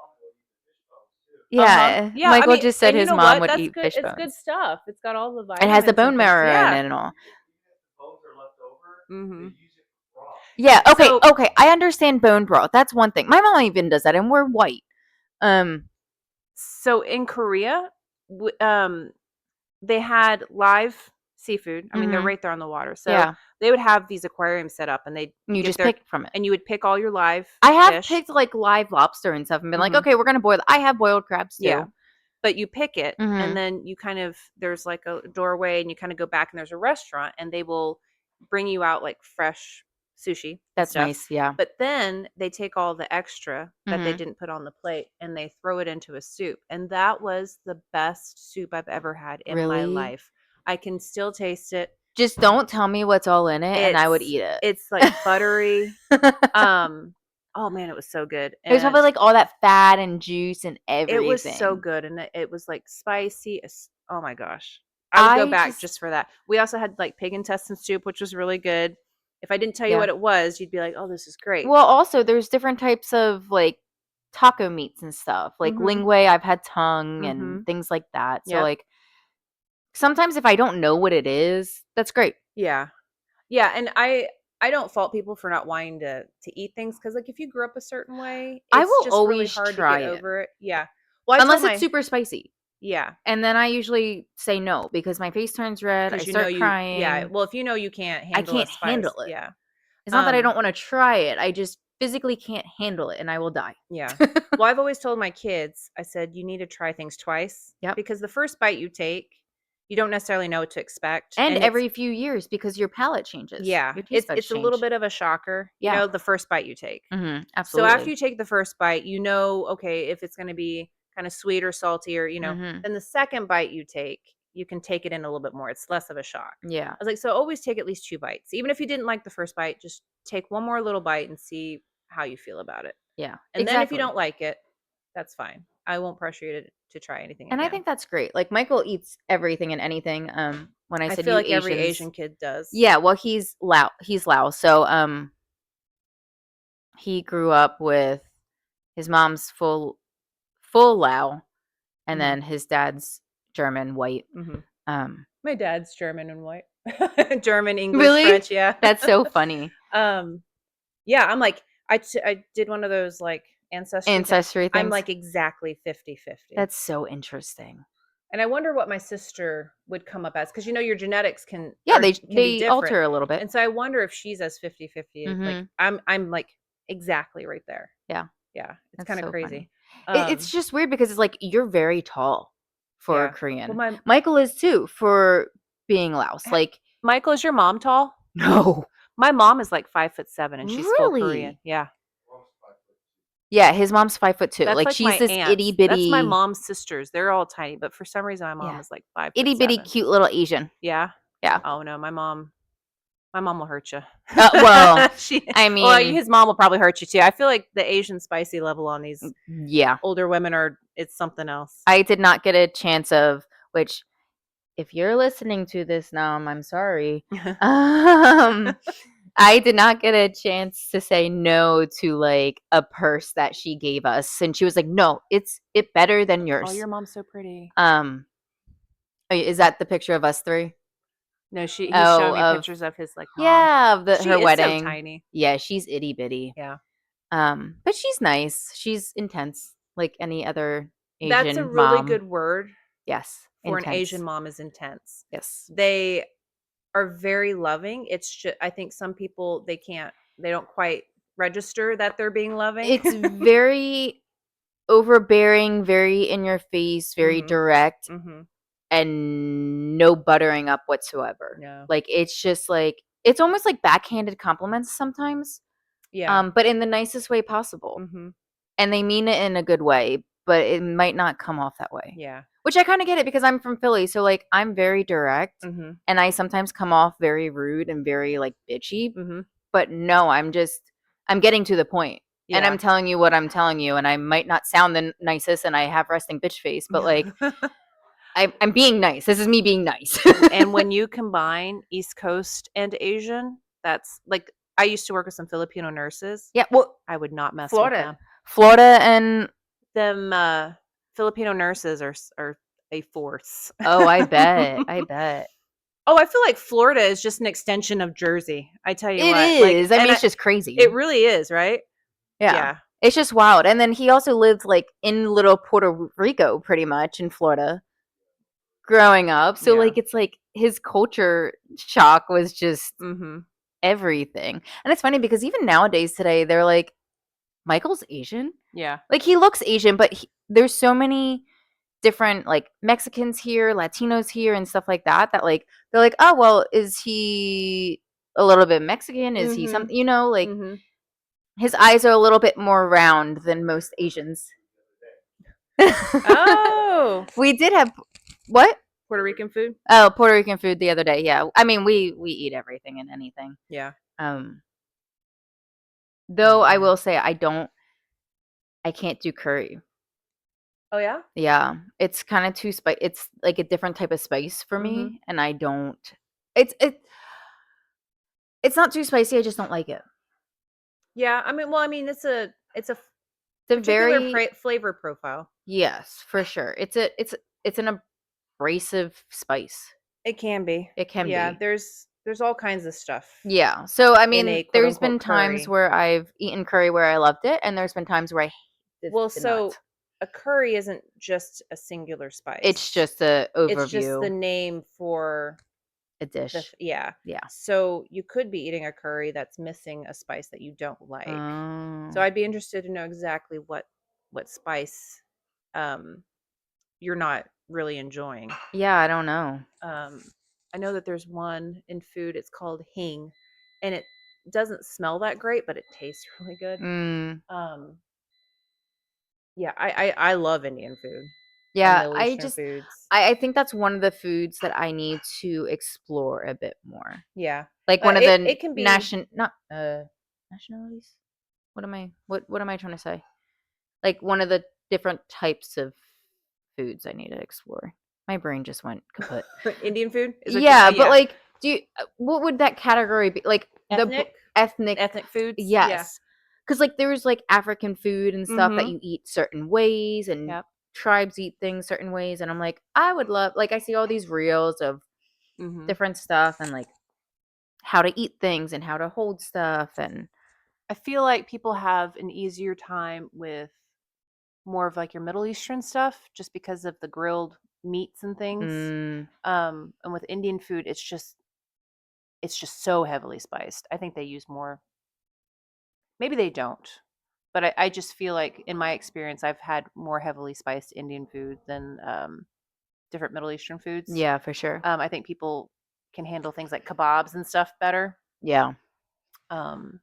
Yeah, Yeah, I Michael mean, just said and you his know mom what? would That's eat good. fish It's good bones. stuff. It's got all the It has the vitamins bone and things. marrow in Yeah. it and all. Mhm. Yeah, okay, So okay, I understand bone broth, that's one thing. My mom even does that, and we're white. Um, so in Korea, they had live seafood. I mean, they're mhm, right there on the water. So yeah, they would have these aquariums set up and they'd you get just their pick from it. and you would pick all your live I have fish. picked, like, live lobster and stuff and been like, Mhm. "Okay, we're gonna boil" I have boiled crabs Yeah. too. But you pick it and Mhm, then you kind of there's like a doorway and you kind of go back and there's a restaurant and they will bring you out like fresh sushi and that's stuff. nice, yeah. But then they take all the extra that they Mhm. didn't put on the plate and they throw it into a soup. And that was the best soup I've ever had in my Really? life. I can still taste it. Just don't tell me what's all in it, and I would It's eat it. it's like buttery. Um oh man, it was so good. There's And probably, like, all that fat and juice and it was so everything. good, and it was, like, spicy as oh my gosh. I would go I back just just for that. We also had, like, pig intestine soup, which was really good. If I didn't tell you yeah. what it was, you'd be like, "Oh, this is great." Well, also, there's different types of, like, taco meats and stuff, like Mhm, lingua, I've had tongue and mhm. things like that, so, Yep. like, sometimes if I don't know what it is, that's great. Yeah. Yeah, and I don't fault people for not wanting to eat things because like, if you grew up a certain way, I it's will just really always hard to try get it, over it. Yeah. Well, I told unless it's my super spicy, yeah, and then I usually say no because my face turns red, I because you know start you yeah, crying, well, if you know you can't I handle a can't spice handle it. yeah. It's not that I Um, don't wanna try it, I just physically can't handle it, and I will die. yeah. Well, I've always told my kids, I said, "You need to try things twice Yep. because the first bite you take, you don't necessarily know what to expect." And And it's every few years because your palate changes, yeah, your taste buds it's a little change. bit of a shocker, Yeah. the first bite you take. Mhm, So after absolutely. you take the first bite, you know, okay, if it's going to be kind of sweet or salty or, Mhm. then the second bite you take, you can take it in a little bit more. It's less of a shock. Yeah. I was like, so always take at least two bites. Even if you didn't like the first bite, just take one more little bite and see how you feel about it. Yeah, And then if you exactly. don't like it, that's fine. I won't pressure you to try anything And I again. think that's great. Like, Michael eats everything and anything, when I I said feel you like every Asians Asian kid does. yeah, well, he's Lao, so, he grew up with his mom's full Lao, and Mhm. then his dad's German white. Mhm. Um, My dad's German and white. German, English, really? French, yeah. That's so funny. Um, yeah, I'm like I did one of those, like, ancestry thing. Ancestry I'm, things. like, exactly 50-50. That's so interesting. And I wonder what my sister would come up as, because your genetics Yeah, can be they different. alter a little bit. And so I wonder if she's as 50-50. Like, Mhm. I'm, like, exactly right there. Yeah, Yeah, it's that's kinda so funny. crazy. It's just weird because it's like you're very tall for a Yeah. Well, Korean. my Michael is too for being Laos. ha Like, Michael, is your mom tall? no. My mom is, like, 5'7", and she's full Korean. Really? Yeah. Yeah, his mom's 5'2". That's Like, like she's my this itty aunts. That's my bitty, mom's sisters. They're all tiny, but for some reason, my mom yeah, is, like, five foot itty bitty seven. cute little Asian. Yeah? Yeah. Oh, no, my mom will hurt you. Well, She I well, mean, his mom will probably hurt you too. I feel like the Asian spicy level on these yeah. older women it's something else. I did not get a chance of, which if you're listening to this now, I'm sorry. Um, I did not get a chance to say no to like a purse that she gave us, and she was like, "No, it better than Oh, yours." your mom's so pretty. Um, is that the picture of us three? No, he's showing Oh, me of pictures of his, like, mom. yeah, of her She is so wedding. tiny. Yeah, she's itty bitty. Yeah. But she's nice. She's intense, like any other That's a Asian really mom. good word Yes, for an Asian intense. mom, is intense. Yes. They are very loving. It's just, I think some people, they don't quite register that they're being loving. It's very overbearing, very in your face, very Mhm. direct, Mhm. and no buttering up whatsoever. No. Like, it's just like it's almost like backhanded compliments sometimes, Yeah. but in the nicest way possible. Mhm. And they mean it in a good way, but it might not come off that way. Yeah. Which I kinda get it because I'm from Philly, so, like, I'm very direct, Mhm. and I sometimes come off very rude and very, like, bitchy, Mhm. but no, I'm getting to the point, and I'm Yeah. telling you what I'm telling you, and I might not sound the nicest, and I have resting bitch face, but, like, I'm being nice. This is me being nice. And when you combine East Coast and Asian, that's like, I used to work with some Filipino nurses. Yeah, well, I would not mess with Florida. them. Florida and Them, Filipino nurses are a force. oh, I bet, I bet. Oh, I feel like Florida is just an extension of Jersey. I tell you It what, like, is, I and mean, it's just crazy. it really is, right? Yeah. Yeah. It's just wild, and then he also lived, like, in little Puerto Rico pretty much in Florida growing up, so, Yeah. like, it's like his culture shock was just Mhm. everything, and it's funny because even nowadays today, they're like, "Michael's Asian?" Yeah. Like, he looks Asian, but there's so many different, like, Mexicans here, Latinos here, and stuff like that, that, like, they're like, "Oh, well, is he a little bit Mexican? Is he some" Mhm. like, Mhm. his eyes are a little bit more round than most Asians. Oh, We did have what? Puerto Rican food? Oh, Puerto Rican food the other day, yeah. I mean, we eat everything and anything. Yeah. Um, Oh, though I man. will say I can't do curry. Oh, yeah? Yeah, it's kinda too spicy. It's like a different type of spice for Mhm. me, and I don't it's it's not too spicy, I just don't like it. Yeah, I mean, it's a It's a particular very flavor profile. yes, for sure. It's an abrasive spice. It can be. It can Yeah, be. there's all kinds of stuff Yeah. So, I in mean, a quote there's unquote been times curry. where I've eaten curry where I loved it, and there's been times where I Well, did not. so a curry isn't just a singular It's spice. just a It's just the overview, name for a dish. yeah. Yeah. So you could be eating a curry that's missing a spice that you don't like. So Oh. I'd be interested to know exactly what spice um you're not really enjoying. Yeah, I don't know. Um, I know that there's one in food, it's called hing, and it doesn't smell that great, but it tastes really good. Mm. Um, yeah, I love Indian food and Yeah, Middle Eastern foods. I think that's one of the foods that I need to explore a bit more. Yeah. Like one of the It can be nation not nationalities? What am I trying to say? Like one of the different types of foods I need to explore. My brain just went kaput. Indian food is what you Yeah, but yeah. like, what would that category be? Like the Ethnic ethnic, ethnic foods. Yeah. yes. 'cause, like, there's, like, African food and stuff that Mhm. you eat certain ways, and Yep. tribes eat things certain ways, and I'm like, I would love like, I see all these reels of Mhm. different stuff and, like, how to eat things and how to hold stuff and I feel like people have an easier time with more of, like, your Middle Eastern stuff just because of the grilled meats and things. mm, And with Indian food, it's just so heavily spiced. I think they use more. Maybe they don't, but I just feel like in my experience, I've had more heavily spiced Indian food than, different Middle Eastern foods. yeah, for sure. I think people can handle things like kebabs and stuff better. Yeah. Um,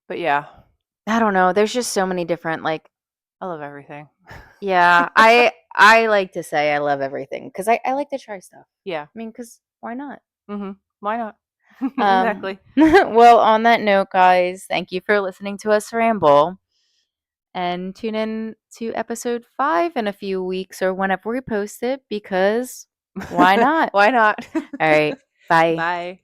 but yeah, I don't know, there's just so many different, like I love everything. yeah, I like to say I love everything because I like to try stuff. Yeah. I mean, because why not? Why not? Um, Exactly. well, on that note, guys, thank you for listening to us ramble, and tune in to episode 5 in a few weeks or whenever we post it because why not? Why not? All right, bye. Bye.